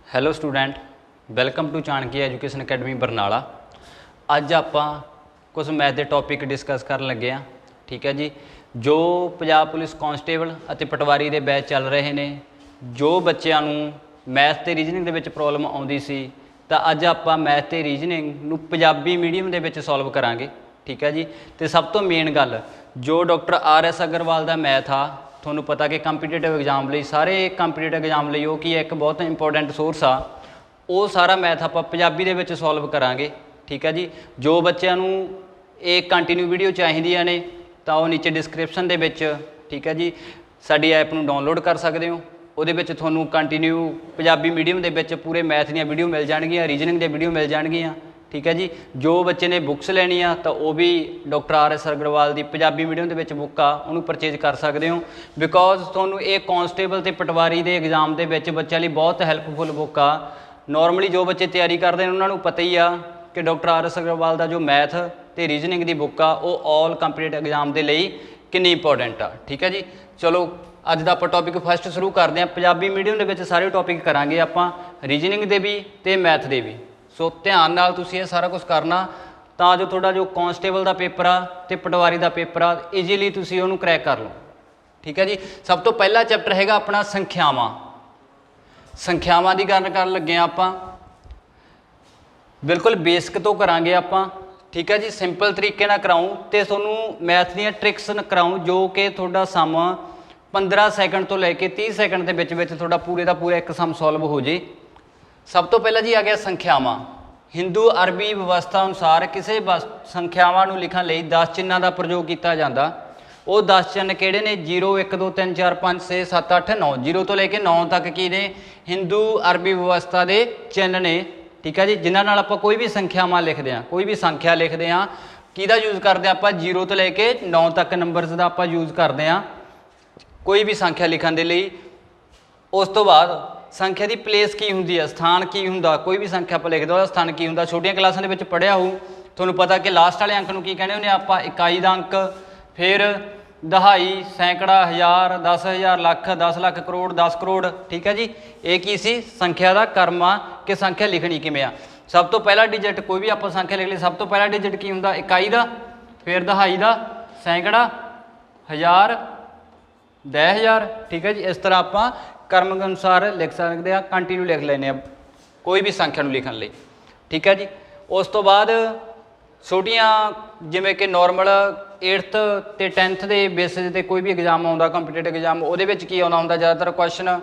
Hello student, welcome to Chanakya education academy Barnala. ਅੱਜ ਆਪਾਂ ਕੁਝ ਮੈਥ ਦੇ ਟੌਪਿਕ ਡਿਸਕਸ ਕਰਨ ਲੱਗੇ ਹਾਂ। ਠੀਕ ਹੈ ਜੀ। ਜੋ ਪੰਜਾਬ ਪੁਲਿਸ ਕਾਂਸਟੇਬਲ ਅਤੇ ਪਟਵਾਰੀ ਦੇ ਬੈਚ ਚੱਲ ਰਹੇ ਨੇ, ਜੋ ਬੱਚਿਆਂ ਨੂੰ ਮੈਥ ਅਤੇ ਰੀਜਨਿੰਗ ਦੇ ਵਿੱਚ ਪ੍ਰੋਬਲਮ ਆਉਂਦੀ ਸੀ, ਤਾਂ ਅੱਜ ਆਪਾਂ ਮੈਥ ਅਤੇ ਰੀਜਨਿੰਗ ਨੂੰ ਪੰਜਾਬੀ ਮੀਡੀਅਮ ਦੇ ਵਿੱਚ ਸੋਲਵ ਕਰਾਂਗੇ। ਠੀਕ ਹੈ ਜੀ। ਅਤੇ ਸਭ ਤੋਂ ਮੇਨ ਗੱਲ, ਜੋ ਡਾਕਟਰ RS ਅਗਰਵਾਲ ਦਾ ਮੈਥ ਆ, ਤੁਹਾਨੂੰ ਪਤਾ ਕਿ ਕੰਪੀਟੀਟਿਵ ਐਗਜ਼ਾਮ ਲਈ, ਸਾਰੇ ਕੰਪੀਟੀਟਿਵ ਐਗਜ਼ਾਮ ਲਈ ਉਹ ਕੀ ਹੈ, ਇੱਕ ਬਹੁਤ ਇੰਪੋਰਟੈਂਟ ਸੋਰਸ ਆ। ਉਹ ਸਾਰਾ ਮੈਥ ਆਪਾਂ ਪੰਜਾਬੀ ਦੇ ਵਿੱਚ ਸੋਲਵ ਕਰਾਂਗੇ। ਠੀਕ ਹੈ ਜੀ। ਜੋ ਬੱਚਿਆਂ ਨੂੰ ਇਹ ਕੰਟੀਨਿਊ ਵੀਡੀਓ ਚਾਹੀਦੀਆਂ ਨੇ ਤਾਂ ਉਹ ਨੀਚੇ ਡਿਸਕ੍ਰਿਪਸ਼ਨ ਦੇ ਵਿੱਚ, ਠੀਕ ਹੈ ਜੀ, ਸਾਡੀ ਐਪ ਨੂੰ ਡਾਊਨਲੋਡ ਕਰ ਸਕਦੇ ਹੋ। ਉਹਦੇ ਵਿੱਚ ਤੁਹਾਨੂੰ ਕੰਟੀਨਿਊ ਪੰਜਾਬੀ ਮੀਡੀਅਮ ਦੇ ਵਿੱਚ ਪੂਰੇ ਮੈਥ ਦੀਆਂ ਵੀਡੀਓ ਮਿਲ ਜਾਣਗੀਆਂ, ਰੀਜਨਿੰਗ ਦੀਆਂ ਵੀਡੀਓ ਮਿਲ ਜਾਣਗੀਆਂ। ਠੀਕ ਹੈ ਜੀ। ਜੋ ਬੱਚੇ ਨੇ ਬੁੱਕਸ ਲੈਣੀ ਆ ਤਾਂ ਉਹ ਵੀ ਡਾਕਟਰ RS ਅਗਰਵਾਲ ਦੀ ਪੰਜਾਬੀ ਮੀਡੀਅਮ ਦੇ ਵਿੱਚ ਬੁੱਕ ਆ, ਉਹਨੂੰ ਪਰਚੇਜ ਕਰ ਸਕਦੇ ਹੋ। ਬਿਕੋਜ਼ ਤੁਹਾਨੂੰ ਇਹ ਕਾਂਸਟੇਬਲ ਅਤੇ ਪਟਵਾਰੀ ਦੇ ਐਗਜ਼ਾਮ ਦੇ ਵਿੱਚ ਬੱਚਿਆਂ ਲਈ ਬਹੁਤ ਹੈਲਪਫੁਲ ਬੁੱਕ ਆ। ਨੋਰਮਲੀ ਜੋ ਬੱਚੇ ਤਿਆਰੀ ਕਰਦੇ ਨੇ ਉਹਨਾਂ ਨੂੰ ਪਤਾ ਹੀ ਆ ਕਿ ਡਾਕਟਰ RS ਅਗਰਵਾਲ ਦਾ ਜੋ ਮੈਥ ਅਤੇ ਰੀਜਨਿੰਗ ਦੀ ਬੁੱਕ ਆ ਉਹ ਆਲ ਕੰਪੀਟੀਟਿਵ ਐਗਜ਼ਾਮ ਦੇ ਲਈ ਕਿੰਨੀ ਇੰਪੋਰਟੈਂਟ ਆ। ਠੀਕ ਹੈ ਜੀ। ਚਲੋ ਅੱਜ ਦਾ ਆਪਾਂ ਟੌਪਿਕ ਫਸਟ ਸ਼ੁਰੂ ਕਰਦੇ ਹਾਂ। ਪੰਜਾਬੀ ਮੀਡੀਅਮ ਦੇ ਵਿੱਚ ਸਾਰੇ ਟੌਪਿਕ ਕਰਾਂਗੇ ਆਪਾਂ, ਰੀਜਨਿੰਗ ਦੇ ਵੀ ਅਤੇ ਮੈਥ ਦੇ ਵੀ। ਸੋ ਧਿਆਨ ਨਾਲ ਤੁਸੀਂ ਇਹ ਸਾਰਾ ਕੁਛ ਕਰਨਾ ਤਾਂ ਜੋ ਤੁਹਾਡਾ ਜੋ ਕਾਂਸਟੇਬਲ ਦਾ ਪੇਪਰ ਆ ਅਤੇ ਪਟਵਾਰੀ ਦਾ ਪੇਪਰ ਆ, ਈਜ਼ੀਲੀ ਤੁਸੀਂ ਉਹਨੂੰ ਕਰੈਕ ਕਰ ਲਓ। ਠੀਕ ਹੈ ਜੀ। ਸਭ ਤੋਂ ਪਹਿਲਾ ਚੈਪਟਰ ਹੈਗਾ ਆਪਣਾ ਸੰਖਿਆਵਾਂ। ਸੰਖਿਆਵਾਂ ਦੀ ਗੱਲ ਕਰਨ ਲੱਗੇ ਹਾਂ ਆਪਾਂ, ਬਿਲਕੁਲ ਬੇਸਿਕ ਤੋਂ ਕਰਾਂਗੇ ਆਪਾਂ। ਠੀਕ ਹੈ ਜੀ। ਸਿੰਪਲ ਤਰੀਕੇ ਨਾਲ ਕਰਾਊਂ ਅਤੇ ਤੁਹਾਨੂੰ ਮੈਥ ਦੀਆਂ ਟ੍ਰਿਕਸ ਕਰਾਊਂ, ਜੋ ਕਿ ਤੁਹਾਡਾ ਸਮ 15 ਸੈਕਿੰਡ ਤੋਂ ਲੈ ਕੇ 30 ਸੈਕਿੰਡ ਦੇ ਵਿੱਚ ਤੁਹਾਡਾ ਪੂਰੇ ਦਾ ਪੂਰਾ ਇੱਕ ਸਮ ਸੋਲਵ ਹੋ ਜੇ। ਸਭ ਤੋਂ ਪਹਿਲਾਂ ਜੀ ਆ ਗਿਆ ਸੰਖਿਆਵਾਂ। ਹਿੰਦੂ ਅਰਬੀ ਵਿਵਸਥਾ ਅਨੁਸਾਰ ਕਿਸੇ ਸੰਖਿਆਵਾਂ ਨੂੰ ਲਿਖਣ ਲਈ 10 ਚਿੰਨ੍ਹਾਂ ਦਾ ਪ੍ਰਯੋਗ ਕੀਤਾ ਜਾਂਦਾ। ਉਹ 10 ਚਿੰਨ੍ਹ ਕਿਹੜੇ ਨੇ? 0 1 2 3 4 5 6 7 8 9। 0 ਤੋਂ ਲੈ ਕੇ 9 ਤੱਕ ਕੀ ਨੇ? ਹਿੰਦੂ ਅਰਬੀ ਵਿਵਸਥਾ ਦੇ ਚਿੰਨ੍ਹ ਨੇ। ਠੀਕ ਹੈ ਜੀ। ਜਿਨ੍ਹਾਂ ਨਾਲ ਆਪਾਂ ਕੋਈ ਵੀ ਸੰਖਿਆਵਾਂ ਲਿਖਦੇ ਹਾਂ, ਕੋਈ ਵੀ ਸੰਖਿਆ ਲਿਖਦੇ ਹਾਂ, ਕਿਹਦਾ ਯੂਜ਼ ਕਰਦੇ ਹਾਂ ਆਪਾਂ? 0 ਤੋਂ ਲੈ ਕੇ 9 ਤੱਕ ਨੰਬਰਸ ਦਾ ਆਪਾਂ ਯੂਜ਼ ਕਰਦੇ ਹਾਂ ਕੋਈ ਵੀ ਸੰਖਿਆ ਲਿਖਣ ਦੇ ਲਈ। ਉਸ ਤੋਂ ਬਾਅਦ ਸੰਖਿਆ ਦੀ ਪਲੇਸ ਕੀ ਹੁੰਦੀ ਹੈ, ਸਥਾਨ ਕੀ ਹੁੰਦਾ? ਕੋਈ ਵੀ ਸੰਖਿਆ ਆਪਾਂ ਲਿਖਦੇ ਉਹਦਾ ਸਥਾਨ ਕੀ ਹੁੰਦਾ? ਛੋਟੀਆਂ ਕਲਾਸਾਂ ਦੇ ਵਿੱਚ ਪੜ੍ਹਿਆ ਹੋਊ, ਤੁਹਾਨੂੰ ਪਤਾ ਕਿ ਲਾਸਟ ਵਾਲੇ ਅੰਕ ਨੂੰ ਕੀ ਕਹਿੰਦੇ ਹੁੰਦੇ ਆਪਾਂ? ਇਕਾਈ ਦਾ ਅੰਕ, ਫਿਰ ਦਹਾਈ, ਸੈਂਕੜਾ, ਹਜ਼ਾਰ, 10,000, ਲੱਖ, 10 ਲੱਖ, ਕਰੋੜ, 10 ਕਰੋੜ। ਠੀਕ ਹੈ ਜੀ। ਇਹ ਕੀ ਸੀ? ਸੰਖਿਆ ਦਾ ਕਰਮ ਆ ਕਿ ਸੰਖਿਆ ਲਿਖਣੀ ਕਿਵੇਂ ਆ। ਸਭ ਤੋਂ ਪਹਿਲਾ ਡਿਜਿਟ, ਕੋਈ ਵੀ ਆਪਾਂ ਸੰਖਿਆ ਲਿਖ ਲਈ, ਸਭ ਤੋਂ ਪਹਿਲਾ ਡਿਜਿਟ ਕੀ ਹੁੰਦਾ? ਇਕਾਈ ਦਾ, ਫਿਰ ਦਹਾਈ ਦਾ, ਸੈਂਕੜਾ, ਹਜ਼ਾਰ, 10,000। ਠੀਕ ਹੈ ਜੀ। ਇਸ ਤਰ੍ਹਾਂ ਆਪਾਂ ਕਰਮ ਅਨੁਸਾਰ ਲਿਖ ਸਕਦੇ ਹਾਂ, ਕੰਟੀਨਿਊ ਲਿਖ ਲੈਂਦੇ ਹਾਂ ਕੋਈ ਵੀ ਸੰਖਿਆ ਨੂੰ ਲਿਖਣ ਲਈ। ਠੀਕ ਹੈ ਜੀ। ਉਸ ਤੋਂ ਬਾਅਦ ਛੋਟੀਆਂ, ਜਿਵੇਂ ਕਿ ਨੋਰਮਲ 8th ਅਤੇ 10th ਦੇ ਬੇਸਿਸ 'ਤੇ ਕੋਈ ਵੀ ਐਗਜ਼ਾਮ ਆਉਂਦਾ, ਕੰਪੀਟੀਟਿਵ ਐਗਜ਼ਾਮ, ਉਹਦੇ ਵਿੱਚ ਕੀ ਆਉਂਦਾ ਹੁੰਦਾ ਜ਼ਿਆਦਾਤਰ ਕੁਐਸਚਨ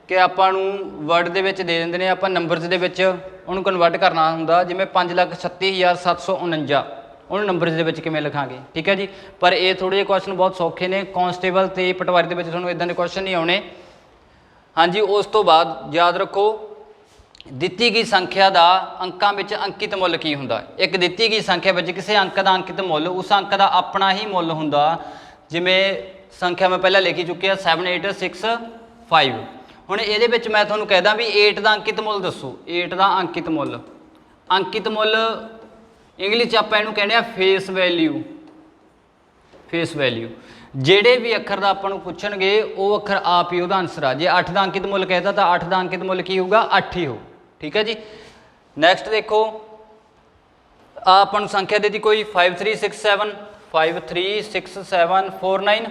ਕਿ ਆਪਾਂ ਨੂੰ ਵਰਡ ਦੇ ਵਿੱਚ ਦੇ ਦਿੰਦੇ ਨੇ, ਆਪਾਂ ਨੰਬਰਸ ਦੇ ਵਿੱਚ ਉਹਨੂੰ ਕਨਵਰਟ ਕਰਨਾ ਹੁੰਦਾ। ਜਿਵੇਂ 5,36,749, ਉਹਨੂੰ ਨੰਬਰਸ ਦੇ ਵਿੱਚ ਕਿਵੇਂ ਲਿਖਾਂਗੇ? ਠੀਕ ਹੈ ਜੀ। ਪਰ ਇਹ ਥੋੜ੍ਹੇ ਜਿਹੇ ਕੁਐਸਚਨ ਬਹੁਤ ਸੌਖੇ ਨੇ। ਕਾਂਸਟੇਬਲ ਅਤੇ ਪਟਵਾਰੀ ਦੇ ਵਿੱਚ ਤੁਹਾਨੂੰ ਇੱਦਾਂ ਦੇ ਕੁਐਸਚਨ ਨਹੀਂ ਆਉਣੇ। ਹਾਂਜੀ। ਉਸ ਤੋਂ ਬਾਅਦ ਯਾਦ ਰੱਖੋ, ਦਿੱਤੀ ਗਈ ਸੰਖਿਆ ਦਾ ਅੰਕਾਂ ਵਿੱਚ ਅੰਕਿਤ ਮੁੱਲ ਕੀ ਹੁੰਦਾ? ਇੱਕ ਦਿੱਤੀ ਗਈ ਸੰਖਿਆ ਵਿੱਚ ਕਿਸੇ ਅੰਕ ਦਾ ਅੰਕਿਤ ਮੁੱਲ ਉਸ ਅੰਕ ਦਾ ਆਪਣਾ ਹੀ ਮੁੱਲ ਹੁੰਦਾ। ਜਿਵੇਂ ਸੰਖਿਆ ਮੈਂ ਪਹਿਲਾਂ ਲਿਖੀ ਚੁੱਕੀ 7 8 6 5। ਹੁਣ ਇਹਦੇ ਵਿੱਚ ਮੈਂ ਤੁਹਾਨੂੰ ਕਹਿਦਾ ਵੀ 8 ਦਾ ਅੰਕਿਤ ਮੁੱਲ ਦੱਸੋ। 8 ਦਾ ਅੰਕਿਤ ਮੁੱਲ, ਅੰਕਿਤ ਮੁੱਲ ਇੰਗਲਿਸ਼ 'ਚ ਆਪਾਂ ਇਹਨੂੰ ਕਹਿੰਦੇ ਆ ਫੇਸ ਵੈਲਿਊ। Face value. ਜਿਹੜੇ ਵੀ ਅੱਖਰ ਦਾ ਆਪਾਂ ਨੂੰ ਪੁੱਛਣਗੇ ਉਹ ਅੱਖਰ ਆਪ ਹੀ ਉਹਦਾ ਆਨਸਰ ਆ। ਜੇ 8 ਦਾ ਅੰਕਿਤ ਮੁੱਲ ਕਹਿਤਾ ਤਾਂ 8 ਦਾ ਅੰਕਿਤ ਮੁੱਲ ਕੀ ਹੋਊਗਾ? 8 ਹੀ ਹੋ। ਠੀਕ ਹੈ ਜੀ। ਨੈਕਸਟ ਦੇਖੋ, ਆਪਾਂ ਨੂੰ ਸੰਖਿਆ ਦੇ ਦਿੱਤੀ ਕੋਈ 5 3 6 7 5 3 6 7 4 9।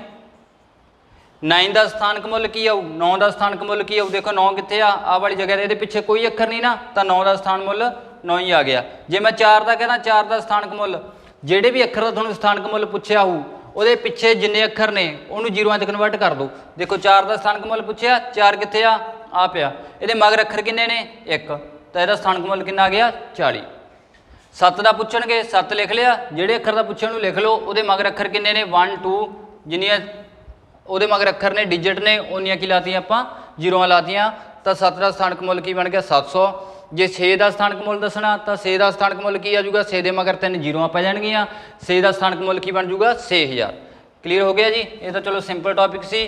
9 ਦਾ ਸਥਾਨਕ ਮੁੱਲ ਕੀ ਆਊ? 9 ਦਾ ਸਥਾਨਕ ਮੁੱਲ ਕੀ ਆਊ? ਦੇਖੋ 9 ਕਿੱਥੇ ਆ? ਆਹ ਵਾਲੀ ਜਗ੍ਹਾ 'ਤੇ, ਇਹਦੇ ਪਿੱਛੇ ਕੋਈ ਅੱਖਰ ਨਹੀਂ ਨਾ, ਤਾਂ 9 ਦਾ ਸਥਾਨ ਮੁੱਲ 9 ਹੀ ਆ ਗਿਆ। ਜੇ ਮੈਂ 4 ਦਾ ਕਹਿੰਦਾ, 4 ਦਾ ਸਥਾਨਕ ਮੁੱਲ, ਜਿਹੜੇ ਵੀ ਅੱਖਰ ਦਾ ਤੁਹਾਨੂੰ ਸਥਾਨਕ ਮੁੱਲ ਪੁੱਛਿਆ ਹੋਊ ਉਹਦੇ ਪਿੱਛੇ ਜਿੰਨੇ ਅੱਖਰ ਨੇ ਉਹਨੂੰ ਜ਼ੀਰੋਆਂ 'ਚ ਕਨਵਰਟ ਕਰ ਦਿਓ। ਦੇਖੋ 4 ਦਾ ਸਥਾਨਕ ਮੁੱਲ ਪੁੱਛਿਆ, 4 ਕਿੱਥੇ ਆ? ਆ ਪਿਆ। ਇਹਦੇ ਮਗਰ ਅੱਖਰ ਕਿੰਨੇ ਨੇ? 1, ਤਾਂ ਇਹਦਾ ਸਥਾਨਕ ਮੁੱਲ ਕਿੰਨਾ ਆ ਗਿਆ? 40। 7 ਦਾ ਪੁੱਛਣਗੇ, 7 ਲਿਖ ਲਿਆ। ਜਿਹੜੇ ਅੱਖਰ ਦਾ ਪੁੱਛਣ ਨੂੰ ਲਿਖ ਲਓ। ਉਹਦੇ ਮਗਰ ਅੱਖਰ ਕਿੰਨੇ ਨੇ? 1 2, ਜਿੰਨੀਆਂ ਉਹਦੇ ਮਗਰ ਅੱਖਰ ਨੇ, ਡਿਜਿਟ ਨੇ, ਉਨੀਆਂ ਕੀ ਲਾਤੀਆਂ ਆਪਾਂ? ਜ਼ੀਰੋਆਂ ਲਾਤੀਆਂ। ਤਾਂ 7 ਦਾ ਸਥਾਨਕ ਮੁੱਲ ਕੀ ਬਣ ਗਿਆ? 700। ਜੇ 6 ਦਾ ਸਥਾਨਕ ਮੁੱਲ ਦੱਸਣਾ ਤਾਂ 6 ਦਾ ਸਥਾਨਕ ਮੁੱਲ ਕੀ ਆ ਜਾਊਗਾ? 6 ਦੇ ਮਗਰ 3 ਜ਼ੀਰੋਆਂ ਪੈ ਜਾਣਗੀਆਂ। 6 ਦਾ ਸਥਾਨਕ ਮੁੱਲ ਕੀ ਬਣ ਜਾਊਗਾ? 6,000। ਕਲੀਅਰ ਹੋ ਗਿਆ ਜੀ। ਇਹ ਤਾਂ ਚਲੋ ਸਿੰਪਲ ਟੌਪਿਕ ਸੀ।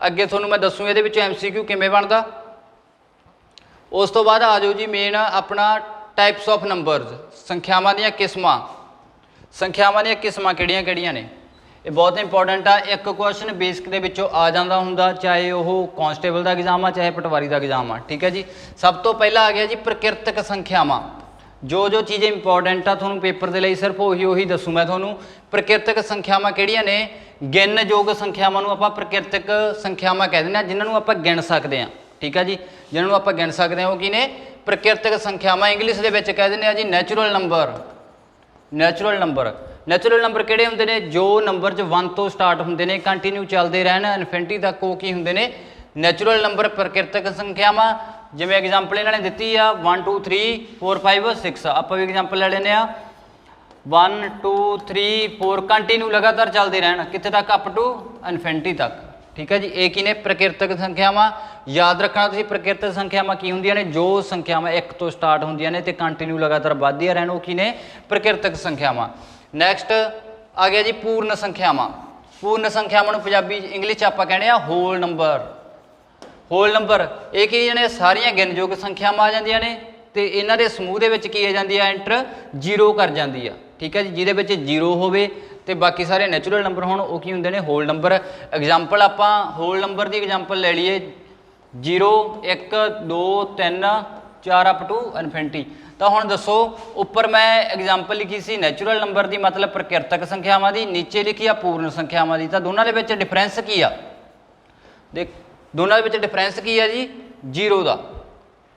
ਅੱਗੇ ਤੁਹਾਨੂੰ ਮੈਂ ਦੱਸੂ ਇਹਦੇ ਵਿੱਚ MCQ ਕਿਵੇਂ ਬਣਦਾ। ਉਸ ਤੋਂ ਬਾਅਦ ਆ ਜਾਓ ਜੀ ਮੇਨ ਆਪਣਾ ਟਾਈਪਸ ਆਫ ਨੰਬਰਸ, ਸੰਖਿਆਵਾਂ ਦੀਆਂ ਕਿਸਮਾਂ। ਸੰਖਿਆਵਾਂ ਦੀਆਂ ਕਿਸਮਾਂ ਕਿਹੜੀਆਂ ਕਿਹੜੀਆਂ ਨੇ? ਇਹ ਬਹੁਤ ਇੰਪੋਰਟੈਂਟ ਆ। ਇੱਕ ਕੁਐਸਚਨ ਬੇਸਿਕ ਦੇ ਵਿੱਚੋਂ ਆ ਜਾਂਦਾ ਹੁੰਦਾ, ਚਾਹੇ ਉਹ ਕਾਂਸਟੇਬਲ ਦਾ ਐਗਜ਼ਾਮ ਆ ਚਾਹੇ ਪਟਵਾਰੀ ਦਾ ਐਗਜ਼ਾਮ ਆ। ਠੀਕ ਹੈ ਜੀ। ਸਭ ਤੋਂ ਪਹਿਲਾਂ ਆ ਗਿਆ ਜੀ ਪ੍ਰਕਿਰਤਕ ਸੰਖਿਆਵਾਂ। ਜੋ ਜੋ ਚੀਜ਼ਾਂ ਇੰਪੋਰਟੈਂਟ ਆ ਤੁਹਾਨੂੰ ਪੇਪਰ ਦੇ ਲਈ ਸਿਰਫ ਉਹੀ ਦੱਸੂ ਮੈਂ ਤੁਹਾਨੂੰ। ਪ੍ਰਕਿਰਤਕ ਸੰਖਿਆਵਾਂ ਕਿਹੜੀਆਂ ਨੇ? ਗਿਣਨਯੋਗ ਸੰਖਿਆਵਾਂ ਨੂੰ ਆਪਾਂ ਪ੍ਰਕਿਰਤਕ ਸੰਖਿਆਵਾਂ ਕਹਿ ਦਿੰਦੇ ਹਾਂ, ਜਿਨ੍ਹਾਂ ਨੂੰ ਆਪਾਂ ਗਿਣ ਸਕਦੇ ਹਾਂ। ਠੀਕ ਹੈ ਜੀ, ਜਿਨ੍ਹਾਂ ਨੂੰ ਆਪਾਂ ਗਿਣ ਸਕਦੇ ਹਾਂ ਉਹ ਕੀ ਨੇ? ਪ੍ਰਕਿਰਤਕ ਸੰਖਿਆਵਾਂ। ਇੰਗਲਿਸ਼ ਦੇ ਵਿੱਚ ਕਹਿ ਦਿੰਦੇ ਆ ਜੀ natural number. Natural number, natural number ਕਿਹੜੇ ਹੁੰਦੇ ਨੇ? ਜੋ ਨੰਬਰ 'ਚ 1 ਤੋਂ ਸਟਾਰਟ ਹੁੰਦੇ ਨੇ, ਕੰਟੀਨਿਊ ਚੱਲਦੇ ਰਹਿਣ ਇਨਫਿਨਿਟੀ ਤੱਕ, ਉਹ ਕੀ ਹੁੰਦੇ ਨੇ? ਨੈਚੁਰਲ ਨੰਬਰ, ਪ੍ਰਕਿਰਤਕ ਸੰਖਿਆਵਾਂ। ਜਿਵੇਂ ਐਗਜ਼ਾਮਪਲ ਇਹਨਾਂ ਨੇ ਦਿੱਤੀ ਆ 1 2 3 4 5 6। ਆਪਾਂ ਵੀ ਐਗਜ਼ਾਮਪਲ ਲੈ ਲੈਂਦੇ ਆ 1 2 3 4 ਕੰਟੀਨਿਊ ਲਗਾਤਾਰ ਚੱਲਦੇ ਰਹਿਣ, ਕਿੱਥੇ ਤੱਕ? ਅਪ ਟੂ ਇਨਫਿਨਿਟੀ ਤੱਕ। ਠੀਕ ਹੈ ਜੀ, ਇਹ ਕੀ ਨੇ? ਪ੍ਰਕਿਰਤਕ ਸੰਖਿਆਵਾਂ। ਯਾਦ ਰੱਖਣਾ ਤੁਸੀਂ ਪ੍ਰਕਿਰਤਕ ਸੰਖਿਆਵਾਂ ਕੀ ਹੁੰਦੀਆਂ ਨੇ? ਜੋ ਸੰਖਿਆਵਾਂ 1 ਤੋਂ ਸਟਾਰਟ ਹੁੰਦੀਆਂ ਨੇ ਤੇ ਕੰਟੀਨਿਊ ਲਗਾਤਾਰ ਵੱਧਦੀਆਂ ਰਹਿਣ, ਉਹ ਕੀ ਨੇ? ਪ੍ਰਕਿਰਤਕ ਸੰਖਿਆਵਾਂ। ਨੈਕਸਟ ਆ ਗਿਆ ਜੀ ਪੂਰਨ ਸੰਖਿਆਵਾਂ। ਪੂਰਨ ਸੰਖਿਆਵਾਂ ਨੂੰ ਪੰਜਾਬੀ ਇੰਗਲਿਸ਼ 'ਚ ਆਪਾਂ ਕਹਿੰਦੇ ਆ ਹੋਲ ਨੰਬਰ। ਹੋਲ ਨੰਬਰ ਇਹ ਕੀ ਨੇ? ਸਾਰੀਆਂ ਗਿਣਨਯੋਗ ਸੰਖਿਆਵਾਂ ਆ ਜਾਂਦੀਆਂ ਨੇ ਤੇ ਇਹਨਾਂ ਦੇ ਸਮੂਹ ਦੇ ਵਿੱਚ ਕੀ ਆ ਜਾਂਦੀ ਆ? ਐਂਟਰ 0 ਕਰ ਜਾਂਦੀ ਆ। ਠੀਕ ਹੈ ਜੀ, ਜਿਹਦੇ ਵਿੱਚ 0 ਹੋਵੇ ਤੇ ਬਾਕੀ ਸਾਰੇ ਨੈਚੁਰਲ ਨੰਬਰ ਹੋਣ, ਉਹ ਕੀ ਹੁੰਦੇ ਨੇ? Whole number. ਐਗਜ਼ਾਮਪਲ ਆਪਾਂ ਹੋਲ ਨੰਬਰ ਦੀ ਐਗਜ਼ਾਮਪਲ ਲੈ ਲਈਏ 0 1 2 3 4 ਅਪ ਟੂ ਇਨਫਿਨਿਟੀ। ਤਾਂ ਹੁਣ ਦੱਸੋ, ਉੱਪਰ ਮੈਂ ਐਗਜ਼ਾਮਪਲ ਲਿਖੀ ਸੀ ਨੈਚੁਰਲ ਨੰਬਰ ਦੀ, ਮਤਲਬ ਪ੍ਰਕਿਰਤਕ ਸੰਖਿਆਵਾਂ ਦੀ, ਨੀਚੇ ਲਿਖੀ ਆ ਪੂਰਨ ਸੰਖਿਆਵਾਂ ਦੀ। ਤਾਂ ਦੋਨਾਂ ਦੇ ਵਿੱਚ ਡਿਫਰੈਂਸ ਕੀ ਆ? ਦੇਖ, ਦੋਨਾਂ ਦੇ ਵਿੱਚ ਡਿਫਰੈਂਸ ਕੀ ਆ ਜੀ? 0 ਦਾ।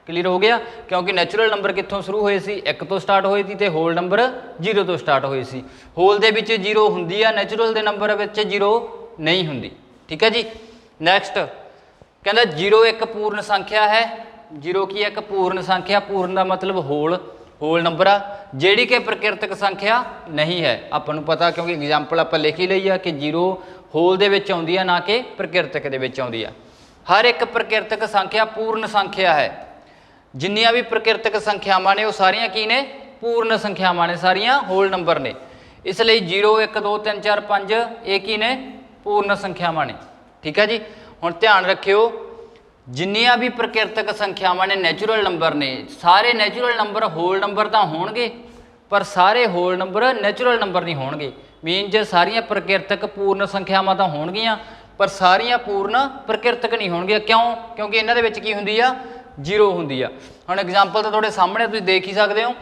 ਕਲੀਅਰ ਹੋ ਗਿਆ? ਕਿਉਂਕਿ ਨੈਚੁਰਲ ਨੰਬਰ ਕਿੱਥੋਂ ਸ਼ੁਰੂ ਹੋਏ ਸੀ? 1 ਤੋਂ ਸਟਾਰਟ ਹੋਏ ਸੀ ਤੇ ਹੋਲ ਨੰਬਰ 0 ਤੋਂ ਸਟਾਰਟ ਹੋਏ ਸੀ। ਹੋਲ ਦੇ ਵਿੱਚ 0 ਹੁੰਦੀ ਆ, ਨੈਚੁਰਲ ਦੇ ਨੰਬਰ ਵਿੱਚ 0 ਨਹੀਂ ਹੁੰਦੀ। ਠੀਕ ਹੈ ਜੀ। ਨੈਕਸਟ ਕਹਿੰਦਾ 0 ਇੱਕ ਪੂਰਨ ਸੰਖਿਆ ਹੈ। 0 ਕੀ ਇੱਕ ਪੂਰਨ ਸੰਖਿਆ। ਪੂਰਨ ਦਾ ਮਤਲਬ ਹੋਲ ਨੰਬਰ ਆ, ਜਿਹੜੀ ਕਿ ਪ੍ਰਕਿਰਤਕ ਸੰਖਿਆ ਨਹੀਂ ਹੈ। ਆਪਾਂ ਨੂੰ ਪਤਾ, ਕਿਉਂਕਿ ਐਗਜ਼ਾਮਪਲ ਆਪਾਂ ਲਿਖ ਹੀ ਲਈ ਆ ਕਿ 0 ਹੋਲ ਦੇ ਵਿੱਚ ਆਉਂਦੀ ਆ, ਨਾ ਕਿ ਪ੍ਰਕਿਰਤਕ ਦੇ ਵਿੱਚ ਆਉਂਦੀ ਆ। ਹਰ ਇੱਕ ਪ੍ਰਕਿਰਤਕ ਸੰਖਿਆ ਪੂਰਨ ਸੰਖਿਆ ਹੈ। ਜਿੰਨੀਆਂ ਵੀ ਪ੍ਰਕਿਰਤਕ ਸੰਖਿਆਵਾਂ ਨੇ ਉਹ ਸਾਰੀਆਂ ਕੀ ਨੇ? ਪੂਰਨ ਸੰਖਿਆਵਾਂ ਨੇ, ਸਾਰੀਆਂ ਹੋਲ ਨੰਬਰ ਨੇ। ਇਸ ਲਈ 0 1 2 3 4 5 ਇਹ ਕੀ ਨੇ? ਪੂਰਨ ਸੰਖਿਆਵਾਂ ਨੇ। ਠੀਕ ਹੈ ਜੀ। ਹੁਣ ਧਿਆਨ ਰੱਖਿਓ, ਜਿੰਨੀਆਂ ਵੀ ਪ੍ਰਕਿਰਤਕ ਸੰਖਿਆਵਾਂ ਨੇ ਨੈਚੁਰਲ ਨੰਬਰ ਨੇ, ਸਾਰੇ ਨੈਚੁਰਲ ਨੰਬਰ ਹੋਲ ਨੰਬਰ ਤਾਂ ਹੋਣਗੇ, ਪਰ ਸਾਰੇ ਹੋਲ ਨੰਬਰ ਨੈਚੁਰਲ ਨੰਬਰ ਨਹੀਂ ਹੋਣਗੇ। ਮੀਨ ਜੇ ਸਾਰੀਆਂ ਪ੍ਰਕਿਰਤਕ ਪੂਰਨ ਸੰਖਿਆਵਾਂ ਤਾਂ ਹੋਣਗੀਆਂ, ਪਰ ਸਾਰੀਆਂ ਪੂਰਨ ਪ੍ਰਕਿਰਤਕ ਨਹੀਂ ਹੋਣਗੀਆਂ। ਕਿਉਂ? ਕਿਉਂਕਿ ਇਹਨਾਂ ਦੇ ਵਿੱਚ ਕੀ ਹੁੰਦੀ ਆ? 0 ਹੁੰਦੀ ਆ। ਹੁਣ ਐਗਜ਼ਾਮਪਲ ਤਾਂ ਤੁਹਾਡੇ ਸਾਹਮਣੇ ਤੁਸੀਂ ਦੇਖ ਹੀ ਸਕਦੇ ਹੋ।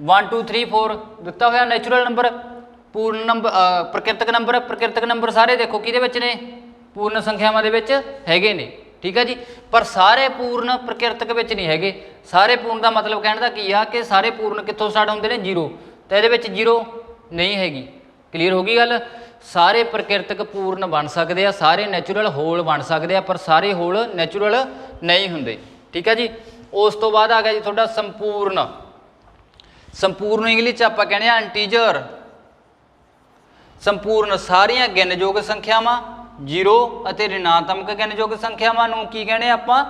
1 2 3 4 ਦਿੱਤਾ ਹੋਇਆ ਨੈਚੁਰਲ ਨੰਬਰ। ਪੂਰਨ ਨੰਬਰ ਪ੍ਰਕਿਰਤਕ ਨੰਬਰ। ਪ੍ਰਕਿਰਤਕ ਨੰਬਰ ਸਾਰੇ ਦੇਖੋ ਕਿਹਦੇ ਵਿੱਚ ਨੇ? ਪੂਰਨ ਸੰਖਿਆਵਾਂ ਦੇ ਵਿੱਚ ਹੈਗੇ ਨੇ। ਠੀਕ ਹੈ ਜੀ। ਪਰ ਸਾਰੇ ਪੂਰਨ ਪ੍ਰਕਿਰਤਕ ਵਿੱਚ ਨਹੀਂ ਹੈਗੇ। ਸਾਰੇ ਪੂਰਨ ਦਾ ਮਤਲਬ ਕਹਿਣ ਦਾ ਕੀ ਆ ਕਿ ਸਾਰੇ ਪੂਰਨ ਕਿੱਥੋਂ ਸਟਾਰਟ ਹੁੰਦੇ ਨੇ? 0। ਤਾਂ ਇਹਦੇ ਵਿੱਚ 0 ਨਹੀਂ ਹੈਗੀ। ਕਲੀਅਰ ਹੋ ਗਈ ਗੱਲ? ਸਾਰੇ ਪ੍ਰਕਿਰਤਕ ਪੂਰਨ ਬਣ ਸਕਦੇ ਆ, ਸਾਰੇ ਨੈਚੁਰਲ ਹੋਲ ਬਣ ਸਕਦੇ ਆ, ਪਰ ਸਾਰੇ ਹੋਲ ਨੈਚੁਰਲ ਨਹੀਂ ਹੁੰਦੇ। ਠੀਕ ਹੈ ਜੀ। ਉਸ ਤੋਂ ਬਾਅਦ ਆ ਗਿਆ ਜੀ ਤੁਹਾਡਾ ਸੰਪੂਰਨ। ਸੰਪੂਰਨ ਇੰਗਲਿਸ਼ 'ਚ ਆਪਾਂ ਕਹਿੰਦੇ ਆ ਇੰਟੀਜਰ। ਸੰਪੂਰਨ ਸਾਰੀਆਂ ਗਿਣਨਯੋਗ ਸੰਖਿਆਵਾਂ, 0 ਅਤੇ ਰਿਣਾਤਮਕ ਗਿਣਨਯੋਗ ਸੰਖਿਆਵਾਂ ਨੂੰ ਕੀ ਕਹਿੰਦੇ ਆਪਾਂ?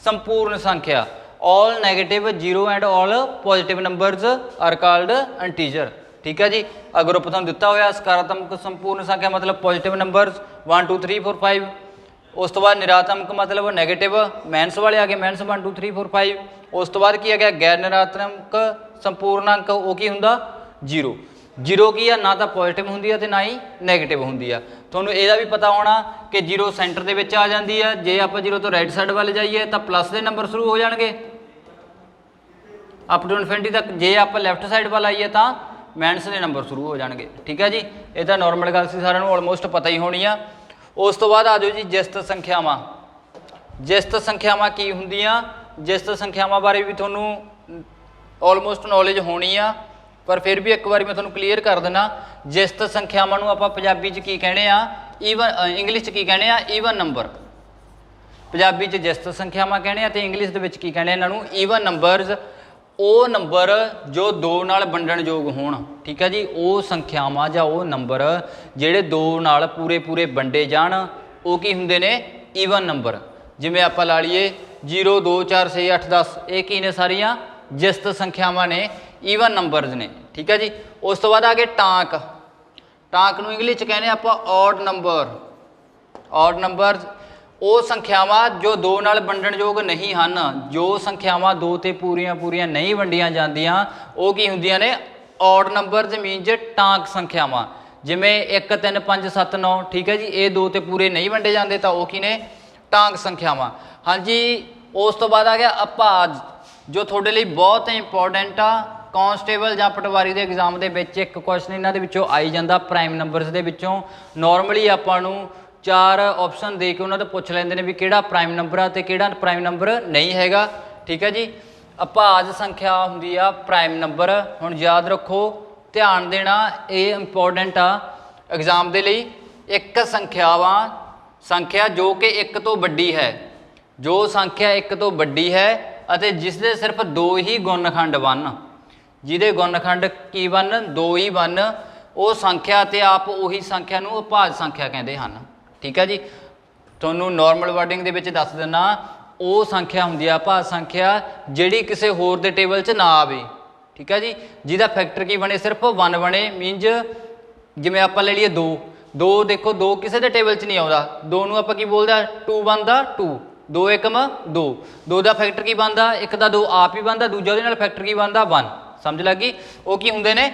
ਸੰਪੂਰਨ ਸੰਖਿਆ। All negative 0 and all positive numbers are called integer. ਠੀਕ ਹੈ ਜੀ। ਆ ਗਰੁੱਪ ਤੁਹਾਨੂੰ ਦਿੱਤਾ ਹੋਇਆ ਸਕਾਰਾਤਮਕ ਸੰਪੂਰਨ ਸੰਖਿਆ ਮਤਲਬ ਪੋਜ਼ਿਟਿਵ ਨੰਬਰਸ 1 2 3 4 5। ਉਸ ਤੋਂ ਬਾਅਦ ਨਿਰਾਤਮਕ ਮਤਲਬ ਨੈਗੇਟਿਵ, ਮਾਈਨਸ ਵਾਲੇ ਆ ਗਏ, ਮਾਈਨਸ 1 2 3 4 5। ਉਸ ਤੋਂ ਬਾਅਦ ਕੀ ਆ ਗਿਆ? ਗੈਰ ਨਿਰਾਤਮਕ ਸੰਪੂਰਨਾਂਕ, ਉਹ ਕੀ ਹੁੰਦਾ? 0। 0 ਕੀ ਆ? ਨਾ ਤਾਂ ਪੋਜ਼ਿਟਿਵ ਹੁੰਦੀ ਆ ਤੇ ਨਾ ਹੀ ਨੈਗੇਟਿਵ ਹੁੰਦੀ ਆ। ਤੁਹਾਨੂੰ ਇਹਦਾ ਵੀ ਪਤਾ ਹੋਣਾ ਕਿ 0 ਸੈਂਟਰ ਦੇ ਵਿੱਚ ਆ ਜਾਂਦੀ ਆ। ਜੇ ਆਪਾਂ 0 ਤੋਂ ਰਾਈਟ ਸਾਈਡ ਵੱਲ ਜਾਈਏ ਤਾਂ ਪਲੱਸ ਦੇ ਨੰਬਰ ਸ਼ੁਰੂ ਹੋ ਜਾਣਗੇ ਅਪ ਟੂ ਇਨਫਿਨਿਟੀ ਤੱਕ। ਜੇ ਆਪਾਂ ਲੈਫਟ ਸਾਈਡ ਵੱਲ ਆਈਏ ਤਾਂ ਮਾਈਨਸ ਦੇ ਨੰਬਰ ਸ਼ੁਰੂ ਹੋ ਜਾਣਗੇ। ਠੀਕ ਹੈ ਜੀ। ਇਹ ਤਾਂ ਨੋਰਮਲ ਗੱਲ ਸੀ, ਸਾਰਿਆਂ ਨੂੰ ਆਲਮੋਸਟ ਪਤਾ ਹੀ ਹੋਣੀ ਆ। ਉਸ ਤੋਂ ਬਾਅਦ ਆ ਜਾਓ ਜੀ ਜਿਸਤ ਸੰਖਿਆਵਾਂ। ਜਿਸਤ ਸੰਖਿਆਵਾਂ ਕੀ ਹੁੰਦੀਆਂ? ਜਿਸਤ ਸੰਖਿਆਵਾਂ ਬਾਰੇ ਵੀ ਤੁਹਾਨੂੰ ਆਲਮੋਸਟ ਨੌਲੇਜ ਹੋਣੀ ਆ, ਪਰ ਫਿਰ ਵੀ ਇੱਕ ਵਾਰੀ ਮੈਂ ਤੁਹਾਨੂੰ ਕਲੀਅਰ ਕਰ ਦਿੰਦਾ। ਜਿਸਤ ਸੰਖਿਆਵਾਂ ਨੂੰ ਆਪਾਂ ਪੰਜਾਬੀ 'ਚ ਕੀ ਕਹਿੰਦੇ ਆ? ਇੰਗਲਿਸ਼ 'ਚ ਕੀ ਕਹਿੰਦੇ ਆ? Even number. ਪੰਜਾਬੀ 'ਚ ਜਿਸਤ ਸੰਖਿਆਵਾਂ ਕਹਿੰਦੇ ਆ ਤੇ ਇੰਗਲਿਸ਼ ਦੇ ਵਿੱਚ ਕੀ ਕਹਿੰਦੇ ਇਹਨਾਂ ਨੂੰ? Even numbers. ਉਹ ਨੰਬਰ ਜੋ 2 ਨਾਲ ਵੰਡਣਯੋਗ ਹੋਣ। ਠੀਕ ਹੈ ਜੀ। ਉਹ ਸੰਖਿਆਵਾਂ ਜਾਂ ਉਹ ਨੰਬਰ ਜਿਹੜੇ 2 ਨਾਲ ਪੂਰੇ ਵੰਡੇ ਜਾਣ, ਉਹ ਕੀ ਹੁੰਦੇ ਨੇ? Even number. ਜਿਵੇਂ ਆਪਾਂ ਲਾ ਲਈਏ 0 2 4 6 8 10, ਇਹ ਕੀ ਨੇ? ਸਾਰੀਆਂ ਜਿਸਤ ਸੰਖਿਆਵਾਂ ਨੇ, ਈਵਨ ਨੰਬਰਸ ਨੇ। ਠੀਕ ਹੈ ਜੀ। ਉਸ ਤੋਂ ਬਾਅਦ ਆ ਗਏ ਟਾਂਕ। ਟਾਂਕ ਨੂੰ ਇੰਗਲਿਸ਼ 'ਚ ਕਹਿੰਦੇ ਆਪਾਂ ਔਡ ਨੰਬਰ। ਔਡ ਨੰਬਰਸ ਉਹ ਸੰਖਿਆਵਾਂ ਜੋ 2 ਨਾਲ ਵੰਡਣਯੋਗ ਨਹੀਂ ਹਨ। ਜੋ ਸੰਖਿਆਵਾਂ 2 ਤੇ ਪੂਰੀਆਂ ਨਹੀਂ ਵੰਡੀਆਂ ਜਾਂਦੀਆਂ, ਉਹ ਕੀ ਹੁੰਦੀਆਂ ਨੇ? ਔਡ ਨੰਬਰਸ ਮੀਨਜ਼ ਟਾਂਕ ਸੰਖਿਆਵਾਂ। ਜਿਵੇਂ 1 3 5 7 9 ਠੀਕ ਹੈ ਜੀ, ਇਹ 2 ਤੇ ਪੂਰੇ ਨਹੀਂ ਵੰਡੇ ਜਾਂਦੇ ਤਾਂ ਉਹ ਕੀ ਨੇ, ਟਾਂਗ ਸੰਖਿਆਵਾਂ। ਹਾਂਜੀ, ਉਸ ਤੋਂ ਬਾਅਦ ਆ ਗਿਆ ਅਭਾਜ, ਜੋ ਤੁਹਾਡੇ ਲਈ ਬਹੁਤ ਇੰਪੋਰਟੈਂਟ ਆ। ਕਾਂਸਟੇਬਲ ਜਾਂ ਪਟਵਾਰੀ ਦੇ ਐਗਜ਼ਾਮ ਦੇ ਵਿੱਚ ਇੱਕ ਕੁਐਸਚਨ ਇਹਨਾਂ ਦੇ ਵਿੱਚੋਂ ਆਈ ਜਾਂਦਾ ਪ੍ਰਾਈਮ ਨੰਬਰਸ ਦੇ ਵਿੱਚੋਂ। ਨੋਰਮਲੀ ਆਪਾਂ ਨੂੰ 4 ਆਪਸ਼ਨ ਦੇ ਕੇ ਉਹਨਾਂ ਤੋਂ ਪੁੱਛ ਲੈਂਦੇ ਨੇ ਵੀ ਕਿਹੜਾ ਪ੍ਰਾਈਮ ਨੰਬਰ ਆ ਤੇ ਕਿਹੜਾ ਪ੍ਰਾਈਮ ਨੰਬਰ ਨਹੀਂ ਹੈਗਾ। ਠੀਕ ਹੈ ਜੀ, ਅਭਾਜ ਸੰਖਿਆ ਹੁੰਦੀ ਆ ਪ੍ਰਾਈਮ ਨੰਬਰ। ਹੁਣ ਯਾਦ ਰੱਖੋ, ਧਿਆਨ ਦੇਣਾ, ਇਹ ਇੰਪੋਰਟੈਂਟ ਆ ਐਗਜ਼ਾਮ ਦੇ ਲਈ। ਇੱਕ ਸੰਖਿਆ ਜੋ ਕਿ 1 ਤੋਂ ਵੱਡੀ ਹੈ, ਜੋ ਸੰਖਿਆ 1 ਤੋਂ ਵੱਡੀ ਹੈ ਅਤੇ ਜਿਸ ਦੇ ਸਿਰਫ 2 ਹੀ ਗੁਣਨਖੰਡ ਬਣ, ਜਿਹਦੇ ਗੁਣਨਖੰਡ ਕੀ ਬਣ, 2 ਹੀ ਬਣ, ਉਹ ਸੰਖਿਆ ਤੇ ਆਪ ਉਹੀ ਸੰਖਿਆ ਨੂੰ ਅਭਾਜ ਸੰਖਿਆ ਕਹਿੰਦੇ ਹਨ। ਠੀਕ ਹੈ ਜੀ, ਤੁਹਾਨੂੰ ਨਾਰਮਲ ਵਰਡਿੰਗ ਦੇ ਵਿੱਚ ਦੱਸ ਦਿੰਦਾ, ਉਹ ਸੰਖਿਆ ਹੁੰਦੀ ਆ ਅਭਾਜ ਸੰਖਿਆ ਜਿਹੜੀ ਕਿਸੇ ਹੋਰ ਦੇ ਟੇਬਲ 'ਚ ਨਾ ਆਵੇ। ਠੀਕ ਹੈ ਜੀ, ਜਿਹਦਾ ਫੈਕਟਰ ਕੀ ਬਣੇ, ਸਿਰਫ 1 ਬਣੇ। ਮੀਨਜ਼ ਜਿਵੇਂ ਆਪਾਂ ਲੈ ਲਈਏ 2 ਦੇਖੋ 2 ਕਿਸੇ ਦੇ ਟੇਬਲ 'ਚ ਨਹੀਂ ਆਉਂਦਾ, 2 ਨੂੰ ਆਪਾਂ ਕੀ ਬੋਲਦੇ ਆ, 2 ਬਣਦਾ 2, 2 ਏਕਮ 2, 2 ਦਾ ਫੈਕਟਰ ਕੀ ਬਣਦਾ, ਇੱਕ ਦਾ 2 ਆਪ ਹੀ ਬਣਦਾ, ਦੂਜਾ ਉਹਦੇ ਨਾਲ ਫੈਕਟਰ ਕੀ ਬਣਦਾ 1। ਸਮਝ ਲੱਗੀ, ਉਹ ਕੀ ਹੁੰਦੇ ਨੇ,